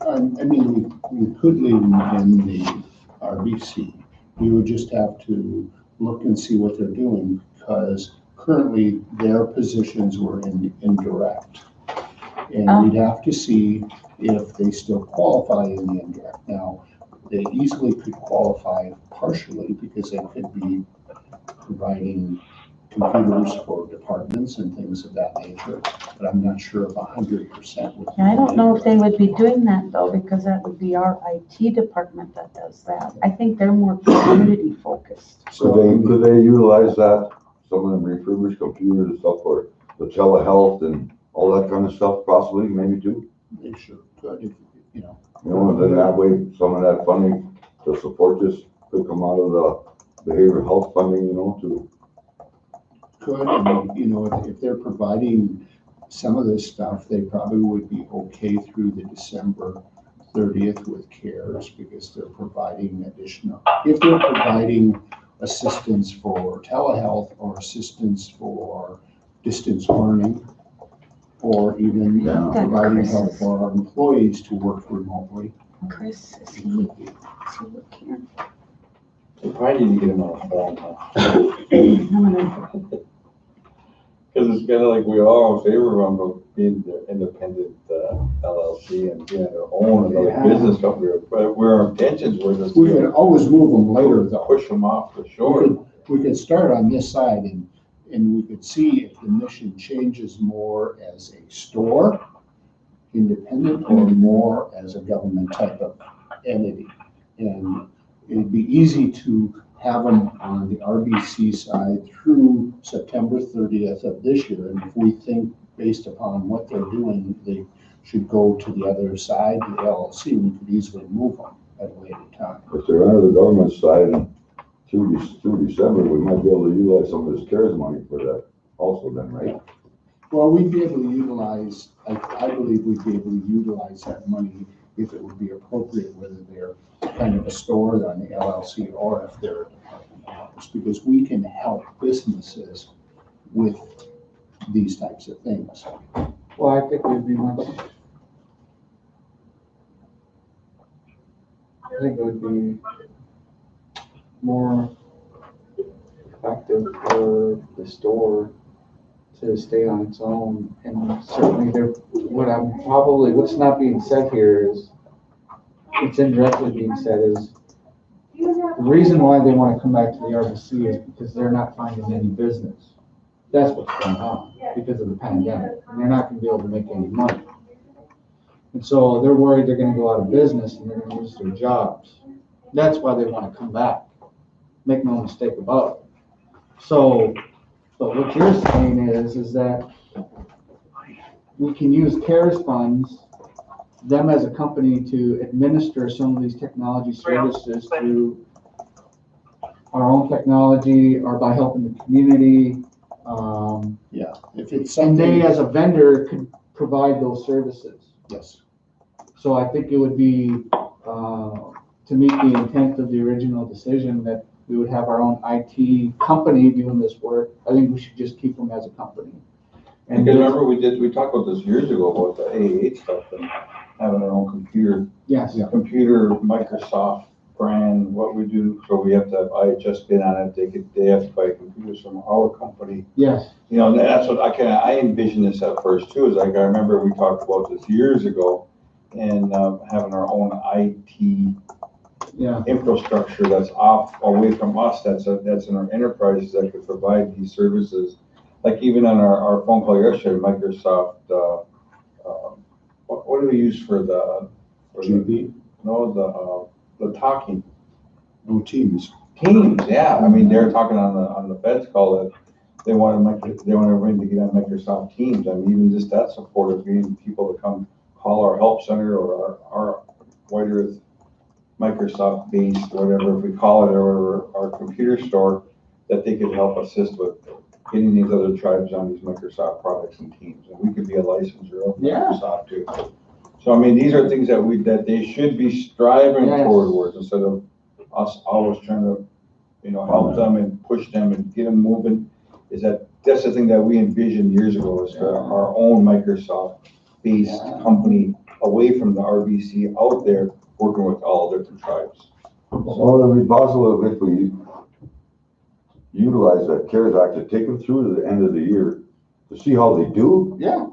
I mean, we could leave them in the RBC. We would just have to look and see what they're doing, because currently their positions were indirect. And we'd have to see if they still qualify in the indirect. Now, they easily could qualify partially because they could be providing computers for departments and things of that nature, but I'm not sure if 100% would. I don't know if they would be doing that though, because that would be our IT department that does that. I think they're more community focused. Could they utilize that, some of them refurbished computers and stuff for the telehealth and all that kind of stuff possibly, maybe too? They sure could, if, you know. You know, and then that way, some of that funding to support this could come out of the behavioral health funding, you know, to. Could, and, you know, if they're providing some of this stuff, they probably would be okay through the December 30th with CARES, because they're providing additional, if they're providing assistance for telehealth or assistance for distance learning, or even providing help for our employees to work remotely. Chris, is he here? We probably need to get him on a phone, huh? Because it's kind of like we all in favor of them being the independent LLC and being their own another business company, but where our intentions were just. We could always move them later though. Push them off for sure. We could start on this side and we could see if the mission changes more as a store, independent, or more as a government type of entity. And it'd be easy to have them on the RBC side through September 30th of this year. And if we think based upon what they're doing, they should go to the other side, the LLC, we could easily move them at a later time. If they're under the government side and through December, we might be able to utilize some of this CARES money for that also then, right? Well, we'd be able to utilize, I believe we'd be able to utilize that money if it would be appropriate, whether they're kind of a store on the LLC or if they're a department office, because we can help businesses with these types of things. Well, I think we'd be much. I think it would be more effective for the store to stay on its own, and certainly what's not being said here is, it's indirectly being said is, the reason why they want to come back to the RBC is because they're not finding any business. That's what's going on because of the pandemic, and they're not going to be able to make any money. And so they're worried they're going to go out of business and they're going to lose their jobs. That's why they want to come back. Make no mistake about it. So, but what you're saying is that we can use CARES funds, them as a company, to administer some of these technology services through our own technology or by helping the community. Yeah, if it's and something. they as a vendor could provide those services. Yes. So I think it would be, to meet the intent of the original decision that we would have our own IT company doing this work, I think we should just keep them as a company. And remember we talked about this years ago about the AAH stuff and having our own computer. Yes. Computer, Microsoft brand, what we do, so we have to have IHS bid on it, they have to buy computers from our company. Yes. You know, that's what I envisioned this at first too, is like, I remember we talked about this years ago and having our own IT infrastructure that's away from us, that's in our enterprises that could provide these services. Like even on our phone call yesterday, Microsoft, what do we use for the? GB? The talking. Oh, Teams. Teams, yeah. I mean, they're talking on the Fed's call that they want everybody to get on Microsoft Teams. I mean, even just that support of getting people to come call our help center or our White Earth Microsoft based, whatever we call it, or our computer store, that they could help assist with getting these other tribes on these Microsoft products and teams. And we could be a licensor of Microsoft too. So, I mean, these are things that they should be striving towards instead of us always trying to, help them and push them and get them moving. That's the thing that we envisioned years ago, is our own Microsoft-based company away from the RBC out there working with all different tribes. Well, it would be possible if we utilize that CARES Act to take them through to the end of the year to see how they do. Yeah.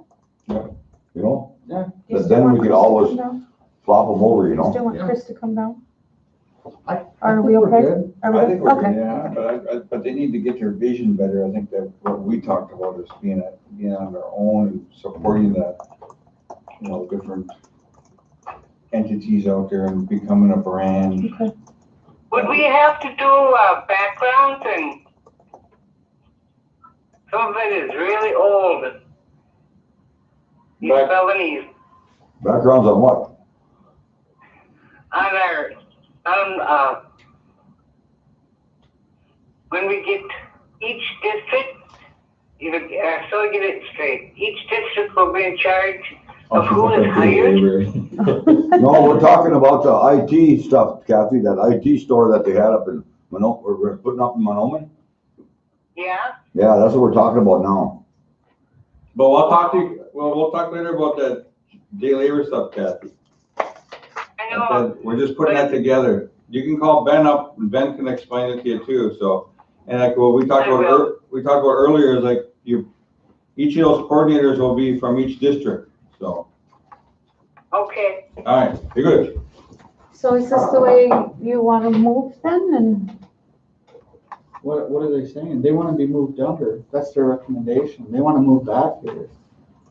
You know? Yeah. But then we can always flop them over, Still want Chris to come down? Are we we're okay? good. Are we I good? think we're Okay. good. Yeah, but they need to get their vision better. I think that what we talked about is being on their own and supporting the, different entities out there and becoming a brand. Okay. Would we have to do backgrounds, and some of it is really old? These Back- felonies Backgrounds on what? when we get each district, so I get it straight, each district will be in charge of who is hired. No, we're talking about the IT stuff, Kathy, that IT store that they had up in we're putting up in Monoman. Yeah, Yeah, that's what we're talking about now. But we'll talk later about that day labor stuff, Kathy. I know. We're just putting that together. You can call Ben up, and Ben can explain it to you too, so. And like what we talked about earlier is like each of those coordinators will be from each district, so. Okay. All right, you're good. So is this the way you want to move then? And What are they saying? They want to be moved under. That's their recommendation. They want to move back here.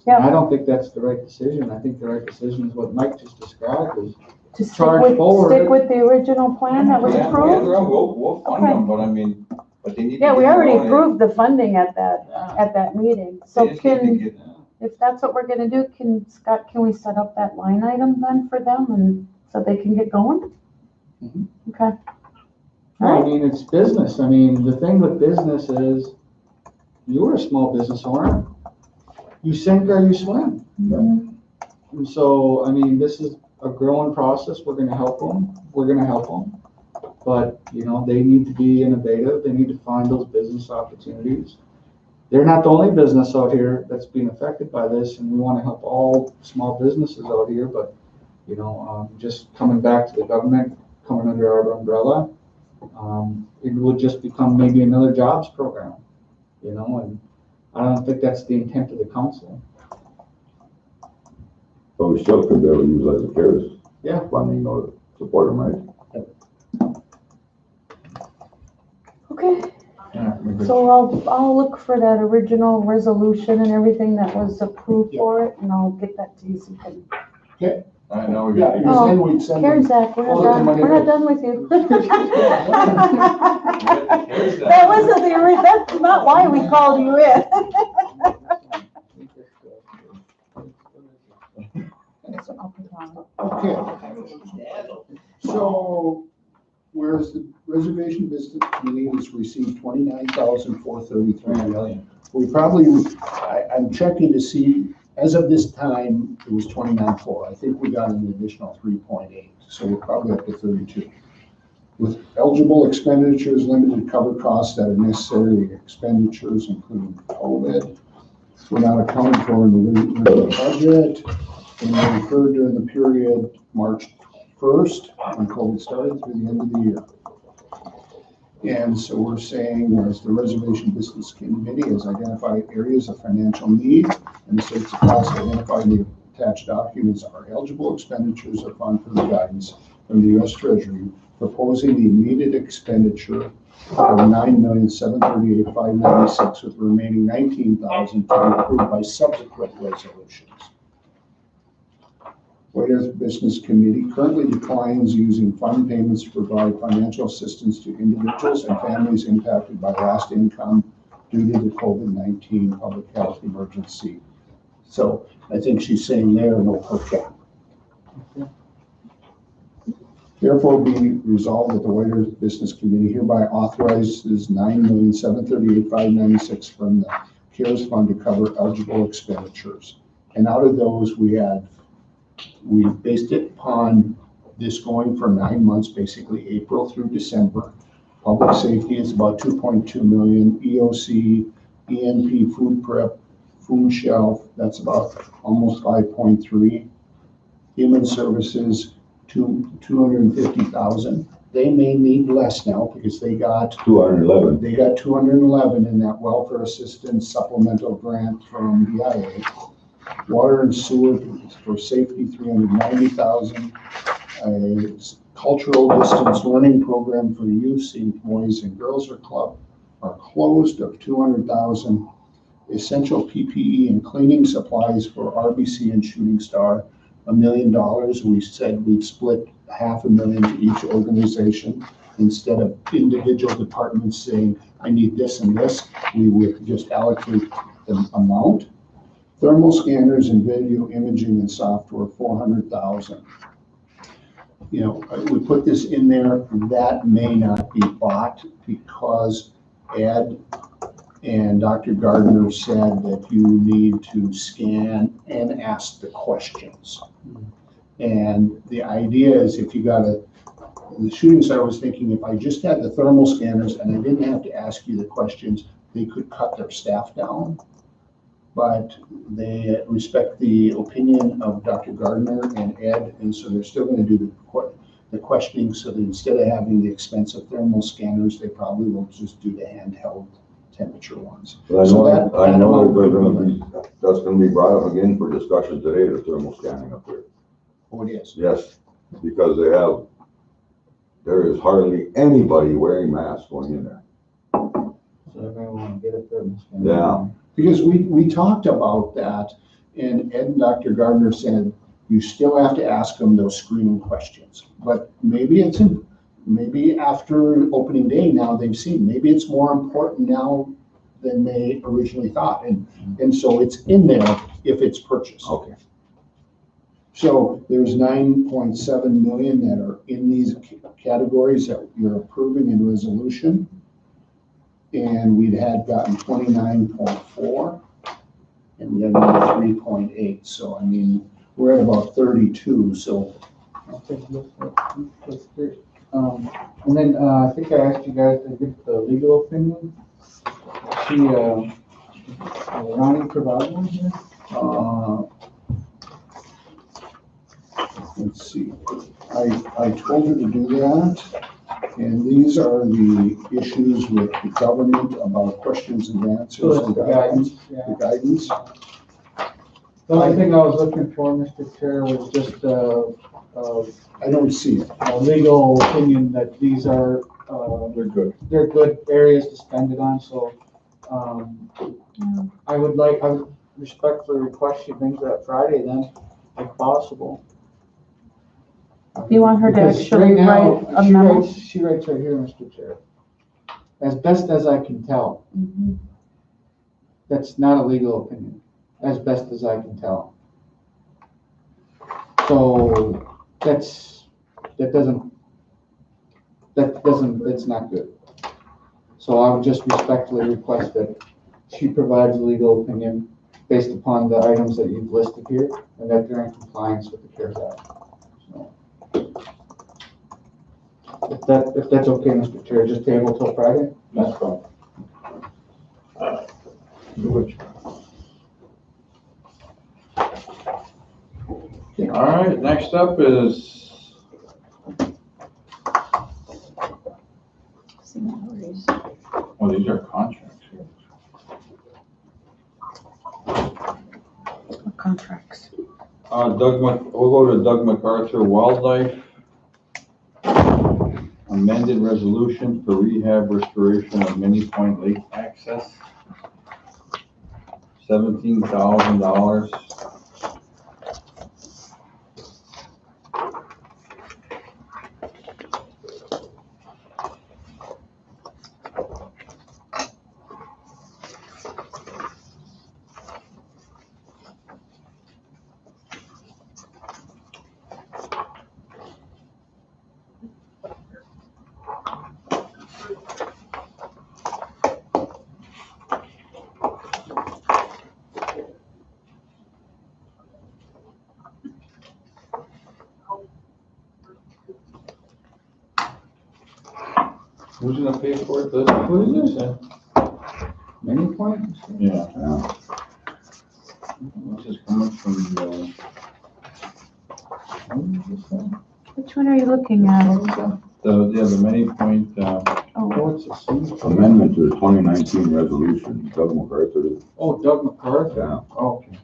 Yeah. And I don't think that's the right decision. I think the right decision is what Mike just described, is to stick charge forward. with the original plan that was Yeah, approved? we'll fund Okay. them, but I mean, but they need to. Yeah, we get already going. approved the funding at that meeting. So They just need to get- if that's what we're gonna do, Scott, can we set up that line item then for them and so they can get going? Mhm. Okay. No, All I right. mean, it's business. I mean, the thing with business is you're a small business owner. You sink or you swim. Mhm. And so, I mean, this is a growing process. We're gonna help them. But, they need to be innovative. They need to find those business opportunities. They're not the only business out here that's being affected by this, and we want to help all small businesses out here, but, just coming back to the government, coming under our umbrella, it will just become maybe another jobs program, and I don't think that's the intent of the council. But we still could be able to utilize the CARES. Yeah. Funding or support them, right? Okay, Yeah, we're good. so I'll look for that original resolution and everything that was approved for it, and I'll get that to you so you can. I know we Yeah, got. you're saying we'd send Karen, them. Zach, we're all not the done, money we're not that- done with you. That wasn't that's not why we called you in. Okay. So, whereas the Reservation Business Committee has received $29,433 million. We probably, I'm checking to see, as of this time, it was 29.4. I think we got an additional 3.8, so we're probably up to 32. With eligible expenditures, limited cover costs that are necessary expenditures, including COVID, were not accounted for in the budget, and were incurred during the period March 1st, when COVID started, through the end of the year. And so we're saying, whereas the Reservation Business Committee has identified areas of financial need, and the states of cost identified in the attached documents are eligible expenditures of fund for the guidance from the U.S. Treasury, proposing the immediate expenditure of $9,738,596, with the remaining $19,000 to be approved by subsequent resolutions. Whereas the Business Committee currently declines using fund payments to provide financial assistance to individuals and families impacted by lost income due to the COVID-19 public health emergency. So I think she's saying there, no per cap. Therefore, be resolved that the Waiters Business Committee hereby authorizes $9,738,596 from the CARES Fund to cover eligible expenditures. And out of those, we based it upon this going for 9 months, basically April through December. Public safety is about 2.2 million. EOC, ENP, food prep, food shelf, that's about almost 5.3. Human services, 250,000. They may need less now because they got 211. They got 211 in that welfare assistance supplemental grant from BIA. Water and sewer for safety, 390,000. cultural distance learning program for the youth, St. Boys and Girls Club are closed of 200,000. Essential PPE and cleaning supplies for RBC and Shooting Star, $1 million. We said we'd split $500,000 to each organization. Instead of individual departments saying, I need this and this, we would just allocate the amount. Thermal scanners and video imaging and software, 400,000. You know, we put this in there, that may not be bought because Ed and Dr. Gardner said that you need to scan and ask the questions. And the idea is if you got the Shooting Star was thinking if I just had the thermal scanners and I didn't have to ask you the questions, they could cut their staff down. But they respect the opinion of Dr. Gardner and Ed, and so they're still going to do the questioning, so that instead of having the expensive thermal scanners, they probably will just do the handheld temperature ones. But I know that's going to be brought up again for discussion today, the thermal scanning up there. Oh, it is? Yes, because there is hardly anybody wearing masks going in there. So everyone want to get a thermal scanner. Yeah. Because we talked about that, and Ed and Dr. Gardner said, you still have to ask them those screening questions. But maybe after opening day now they've seen, maybe it's more important now than they originally thought. And so it's in there if it's purchased. Okay. So there's 9.7 million that are in these categories that you're approving in resolution. And we'd had gotten 29.4 and we had another 3.8. So, I mean, we're at about 32. So I'll take a look at it. And then I think I asked you guys to get the legal opinion. See, Ronnie provided one here. Let's see. I told her to do that. And these are the issues with the government about questions and answers and guidance. The guidance. The only thing I was looking for, Mr. Chair, was just I don't see it. a legal opinion that these are They're good. they're good areas to spend it on. So I would respectfully request you bring that Friday then, if possible. You want her to Because actually right now, write a memo? she writes right here, Mr. Chair. As best as I can tell. Mhm. That's not a legal opinion, as best as I can tell. So that's not good. So I would just respectfully request that she provides a legal opinion based upon the items that you've listed here and that they're in compliance with the CARES Act. So, if that's okay, Mr. Chair, just table till Friday? That's fine. All right, next up is Signatories. well, these are contracts here. What contracts? We'll go to Doug MacArthur Wildlife. Amended resolution for rehab restoration of Mini Point Lake access. $17,000. Who's gonna pay for it? Who is this? Many points? Yeah. This is coming from the. Which one are you looking at? The Many Point, Oh, it's a Amendment to the 2019 resolution, Doug MacArthur. Oh, Doug MacArthur? Yeah. Okay.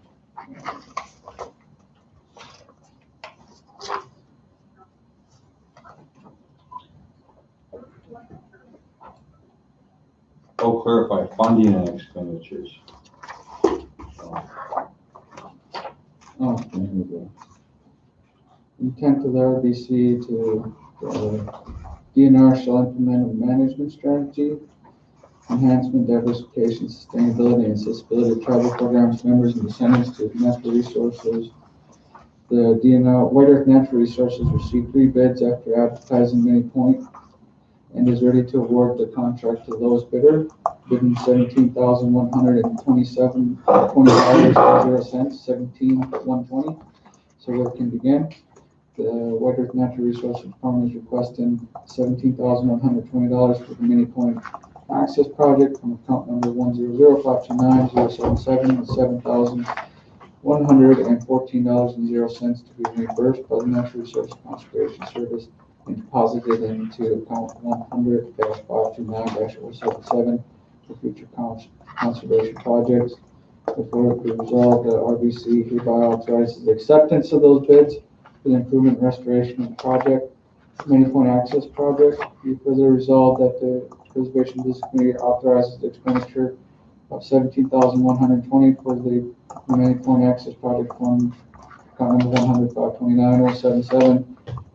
will clarify funding and expenditures. Oh, there we go. Intent of the RBC to, DNR shall implement a management strategy, enhancement, diversification, sustainability, and accessibility of tribal programs, members, and descendants to natural resources. The DNR, White Earth Natural Resources received 3 bids after advertising Many Point and is ready to award the contract to the lowest bidder, bidding $17,127.20.00, 17,120. So work can begin. The White Earth Natural Resources Department is requesting $17,120 for the Many Point Access Project from account number 100-529-077 and $7,114.00 to be reimbursed by the Natural Resources Conservation Service and deposited into account 100-529-077 for future conservation projects. Therefore, be resolved that RBC hereby authorizes the acceptance of those bids for the improvement and restoration of the project, Many Point Access Project. Be further resolved that the Preservation Business Committee authorizes the expenditure of $17,120 for the Many Point Access Project Fund, account number 100-529-077,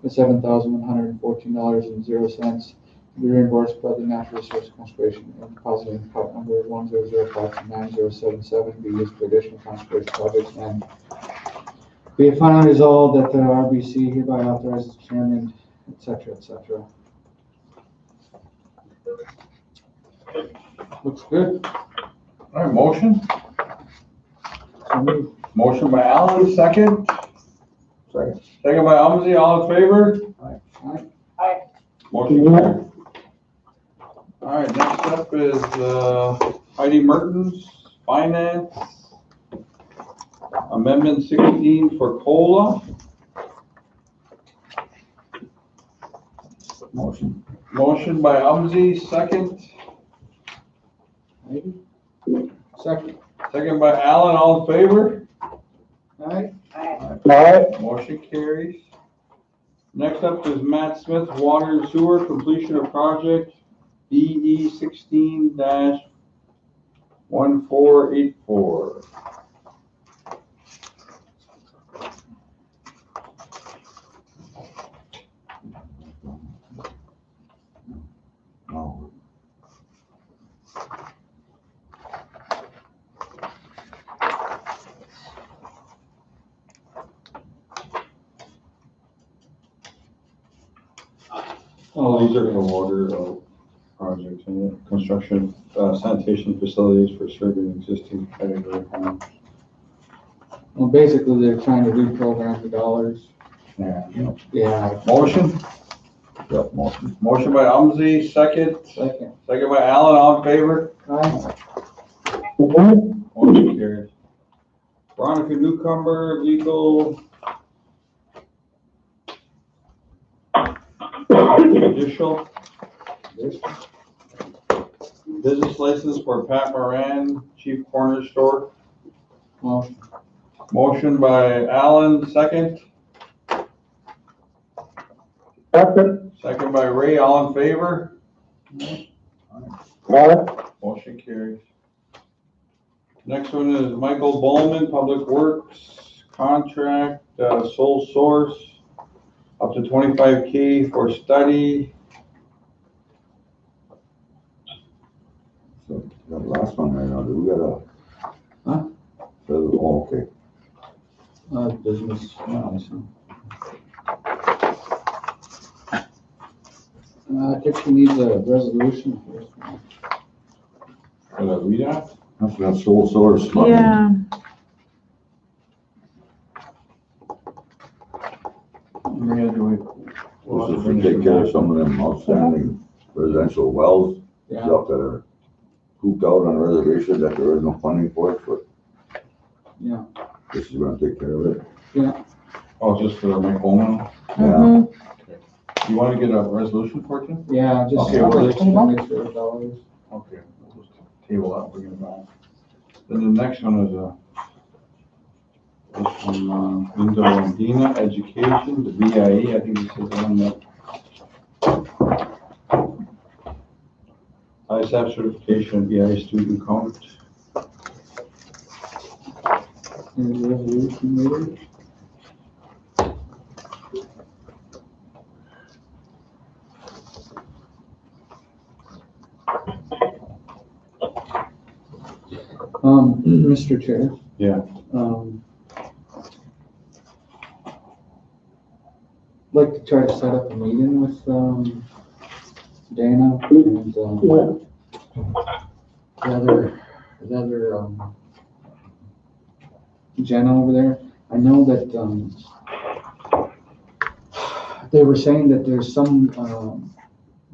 the $7,114.00 to be reimbursed by the Natural Resource Conservation and deposited in account number 100-529-077 be used for additional conservation projects. And be it finally resolved that the RBC hereby authorizes the chairman, et cetera, et cetera. Looks good. All right, motion? So moved. Motion by Allen, second. Second. Second by Umsey, all in favor? Aye. Aye. Motion carried. All right, next up is Heidi Mertens, Finance. Amendment 16 for COLA. Motion. Motion by Umsey, second. Second. Second by Allen, all in favor? Aye. Aye. Motion carries. Next up is Matt Smith, Water and Sewer, completion of project DE 16-1484. No. Oh, these are for water projects and construction, sanitation facilities for serving existing category homes. Well, basically, they're trying to reprogram the dollars. Yeah. Yeah. Motion? Yep, motion. Motion by Umsey, second. Second. Second by Allen, all in favor? Aye. Motion carries. Veronica Newcomer, legal. Judicial. Business license for Pat Moran, Chief Corner Store. Motion. Motion by Allen, second. Second. Second by Ray, all in favor? Aye. Motion carries. Next one is Michael Bowman, Public Works, contract, sole source, up to 25K for study. So, that last one right now, do we got a? Huh? Oh, okay. Business license. I think we need the resolution first. Can I read that? That's that sole source money. Yeah, Maria, do we? This is to take care of some of them outstanding residential wells, Yeah. stuff that are cooped out on a reservation that there is no funding for it, but Yeah. this is gonna take care of it. Oh, just for Mike Bowman? mhm. You want to get a resolution for it, Tim? Yeah, just Okay, for well, the let's- expenditure of dollars. Okay, we'll just table that, bring it back. Then the next one is this one, Linda Landina, Education, the BIE, I think this is the one that. ISAP certification, BI student count. Any resolution needed? Mr. Chair. Yeah. Like to try to set up a meeting with, Dana and, the other, Jenna over there. I know that, they were saying that there's some,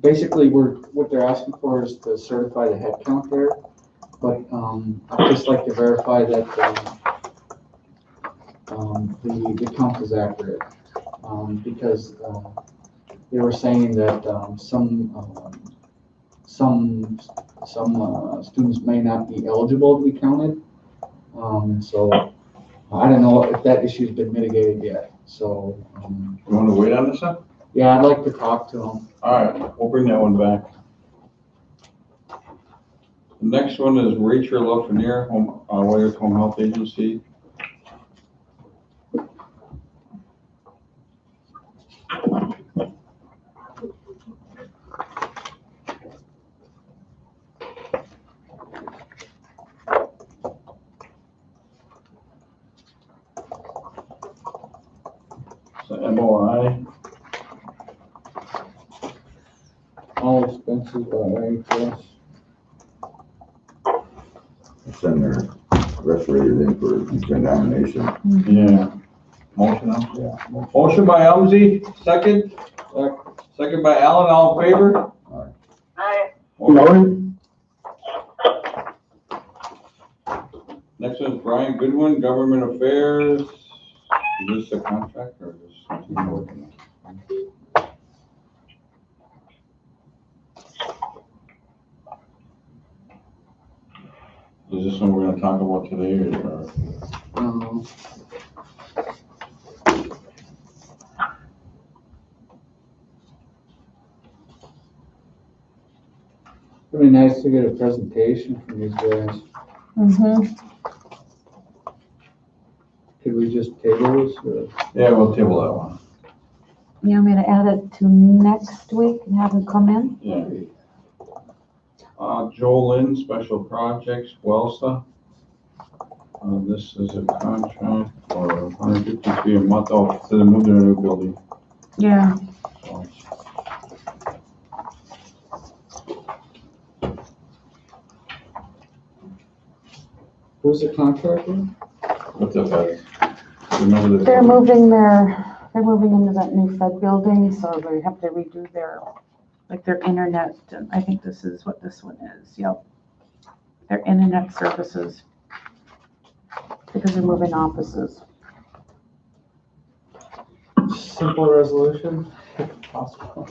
basically what they're asking for is to certify the head count there. But, I'd just like to verify that, the count is accurate. Because, they were saying that, some students may not be eligible to be counted. So I don't know if that issue's been mitigated yet, so. You want to wait on this one? Yeah, I'd like to talk to them. All right, we'll bring that one back. The next one is Rachel Lafreniere, Wyeth Home Health Agency. MOI. All expenses by IHS. Send their respirators in for examination. Yeah. Motion on? Yeah. Motion by Elmsey, second. Second by Allen, all in favor? Aye. Motion. Next one is Brian Goodwin, Government Affairs. Is this a contract or is this something you're working on? Is this one we're gonna talk about today or? It'd be nice to get a presentation from these guys. Could we just table this or? Yeah, we'll table that one. You want me to add it to next week and have them come in? Yeah. Joe Lynn, Special Projects, Welsa. This is a contract for $153 a month. Oh, so they moved to a new building. Yeah. So, Who's the contractor? what's the feds? Remember the. They're moving into that new Fed building, so they have to redo their internet, and I think this is what this one is, yep. Their internet services, because they're moving offices. Simple resolution, if possible.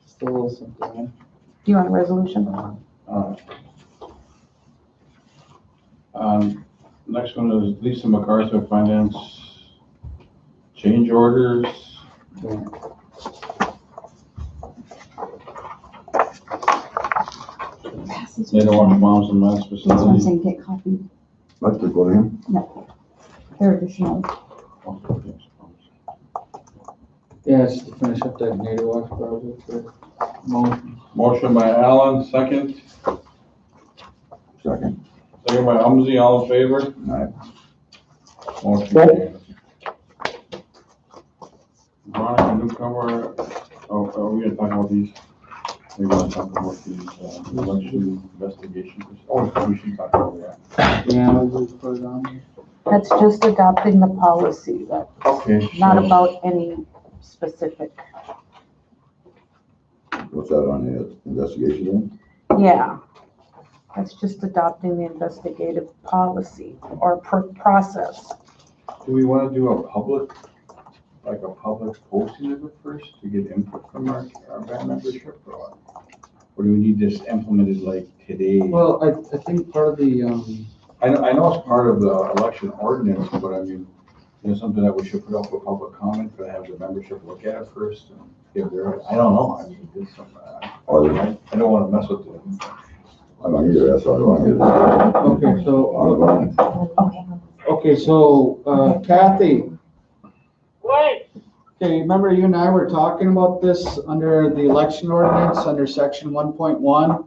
Just a little simple. Do you want a resolution? Next one is Lisa MacArthur, Finance Change Orders. Yeah. They don't want moms and mass That's what I'm facility. saying, get copies. Let's just go in. They're additional. Yeah, just to finish up that native watch project for motion. Motion by Allen, second. Second. Second by Umsey, all in favor? Aye. Motion carries. Veronica Newcomer, are we gonna talk about these? We're gonna talk about these, election investigation. Oh, we should talk about that. Yeah, we'll just put it on there. That's just adopting the policy, that's Okay. not so- about any specific. What's that on the investigation Yeah, that's just adopting the investigative policy or process. Do we wanna do a public posting of it first to get input from our band membership or what? Or do we need this implemented like today? Well, I think part of the, I know it's part of the election ordinance, but I mean, something that we should put up for public comment, but have the membership look at it first and give their, I don't know, I mean, this something, Or, I don't wanna mess with them. I don't either, that's what I want to Okay, so, Okay. okay, so, Kathy, What? okay, remember you and I were talking about this under the election ordinance, under section 1.1,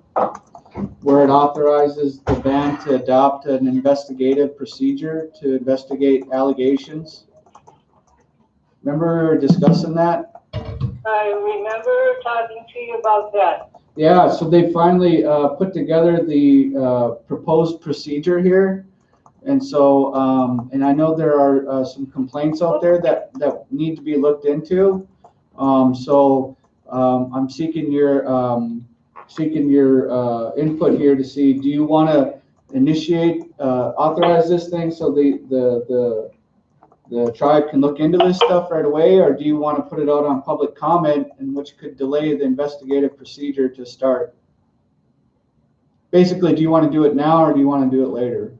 where it authorizes the band to adopt an investigative procedure to investigate allegations? Remember we were discussing that? I remember talking to you about that. Yeah, so they finally put together the proposed procedure here. And so, and I know there are some complaints out there that need to be looked into. So I'm seeking your input here to see, do you want to initiate, authorize this thing so the tribe can look into this stuff right away, or do you want to put it out on public comment, and which could delay the investigative procedure to start? Basically, do you want to do it now or do you want to do it later?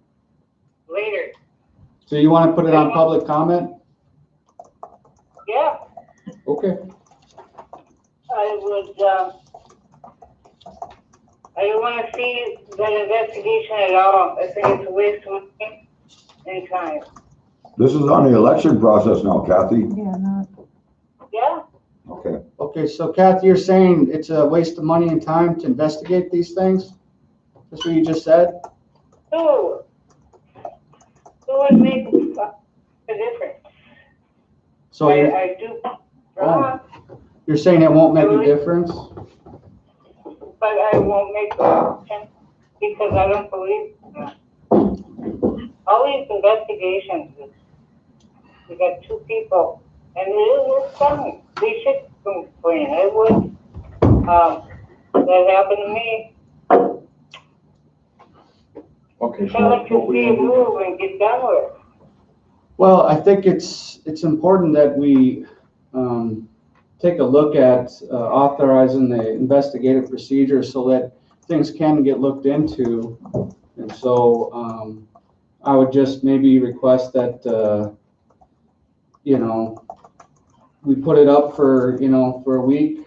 Later. So you want to put it on public comment? Yeah, Okay. I would, I don't wanna see that investigation at all. I think it's a waste of money and time. This is on the election process now, Kathy. Yeah, not. Yeah, Okay. Okay, so Kathy, you're saying it's a waste of money and time to investigate these things? That's what you just said? so, it makes a difference. So you're, I do, you're saying it won't make a difference? but I won't make a difference because I don't believe that. All these investigations, we got two people, and it is coming. They should complain. I would. That happened to me. Okay, So like to see it move and get done with it. Well, I think it's important that we take a look at authorizing the investigative procedure so that things can get looked into. And so I would just maybe request that, we put it up for, for a week.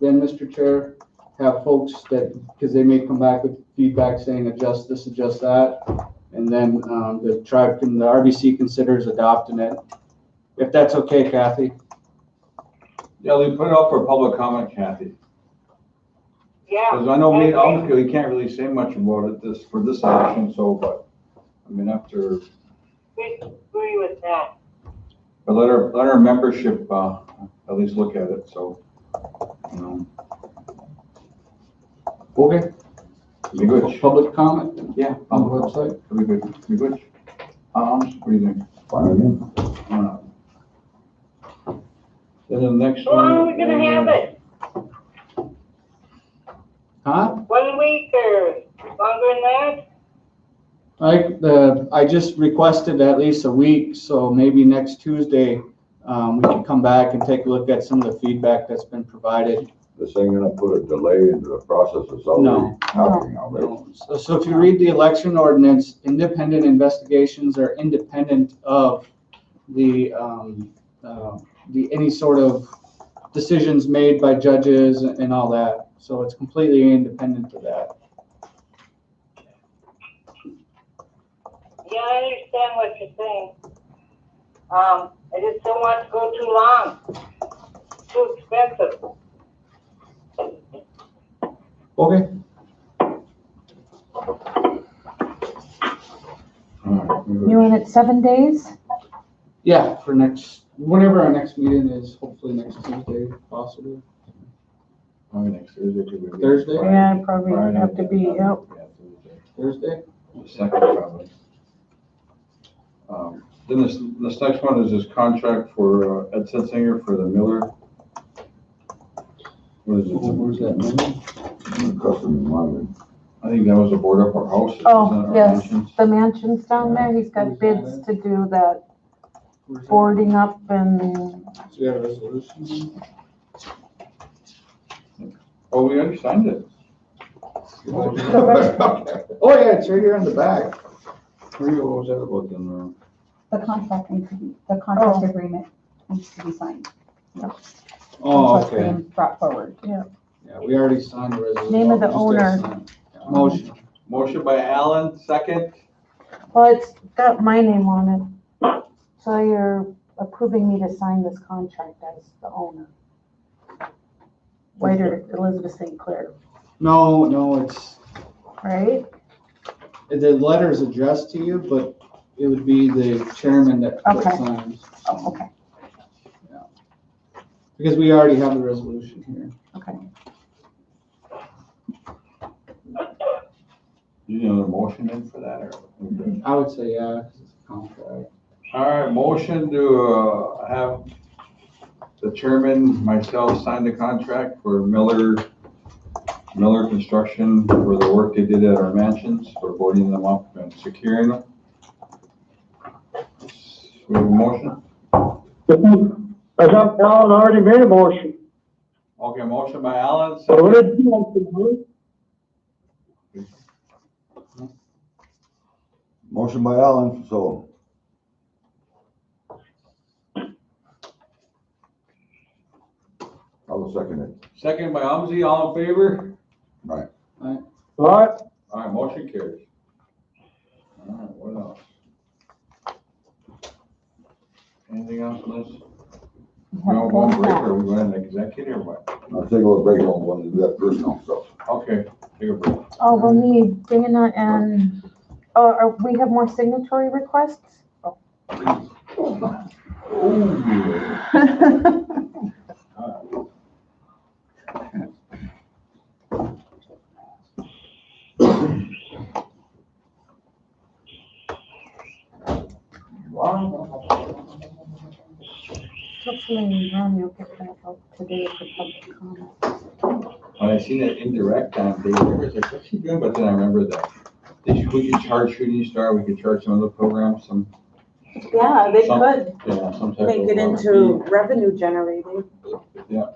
Then, Mr. Chair, have folks that, because they may come back with feedback saying adjust this, adjust that. And then the RBC considers adopting it. If that's okay, Kathy. Yeah, they put it up for public comment, Kathy. Yeah. Because I know we can't really say much about it for this election, so, but, I mean, after. We agree with that. But let our membership, at least look at it, so, Okay. Be good. Public comment? Yeah. On the website? Be good. Be good. What do you think? Fine with me. Then the next How one. long are we gonna have it? Huh? 1 week or longer than that? I just requested at least a week, so maybe next Tuesday, we can come back and take a look at some of the feedback that's been provided. This ain't gonna put a delay into the process that's already happening already. So if you read the election ordinance, independent investigations are independent of the any sort of decisions made by judges and all that. So it's completely independent of that. Yeah, I understand what you're saying. I just don't want it to go too long. Too expensive. Okay. You want it 7 days? Yeah, for whenever our next meeting is, hopefully next Tuesday, possibly. Probably next Thursday. Thursday? Yeah, probably have to be, yep. Yeah, Thursday? The second probably. Then this next one is this contract for Ed Sensinger for the Miller. What is it? Where's that? Custom environment. I think that was a board up our house. Oh, yes, the mansion's down there. He's got bids to do that boarding up and. So you have a resolution? Oh, we already signed it. Oh yeah, it's right here on the back. What was that about then? The contract agreement needs to be signed. Oh, That's what's okay. being brought forward. Yeah. Yeah, we already signed the resolution. Name of the Just gotta owner. sign it. Yeah, motion. Motion by Alan, second. Well, it's got my name on it. So you're approving me to sign this contract as the owner. Waiter Elizabeth St. Clair, No, it's, right? the letter's addressed to you, but it would be the chairman that Okay. signs. Oh, okay, Because we already have the resolution here. okay. You need another motion in for that, or? I would say, yeah, 'cause it's a contract. All right, motion to, have the chairman, myself, sign the contract for Miller Construction for the work they did at our mansions, for boarding them up and securing them. We have a motion? I thought Alan already made a motion. Okay, motion by Alan, So what second. did you want to do? Motion by Alan, so. I will second it. Second by Umsey, all in favor? Right. What? All right, motion carries. All right, what else? Anything else on this? We don't go on break, or we go into executive, or what? I'll take a little break on one, do that personal stuff. Okay, take a break. Oh, we'll need Dana and, we have more signatory requests? Oh. Hopefully, Ron, you'll get that out today for public comment. When I seen that indirect on Dave Rivers, like, what's he doing? But then I remember that we could charge Shooting Star, we could charge some other programs, Yeah, they Some- could yeah, some type of. make it into revenue generating. Yeah,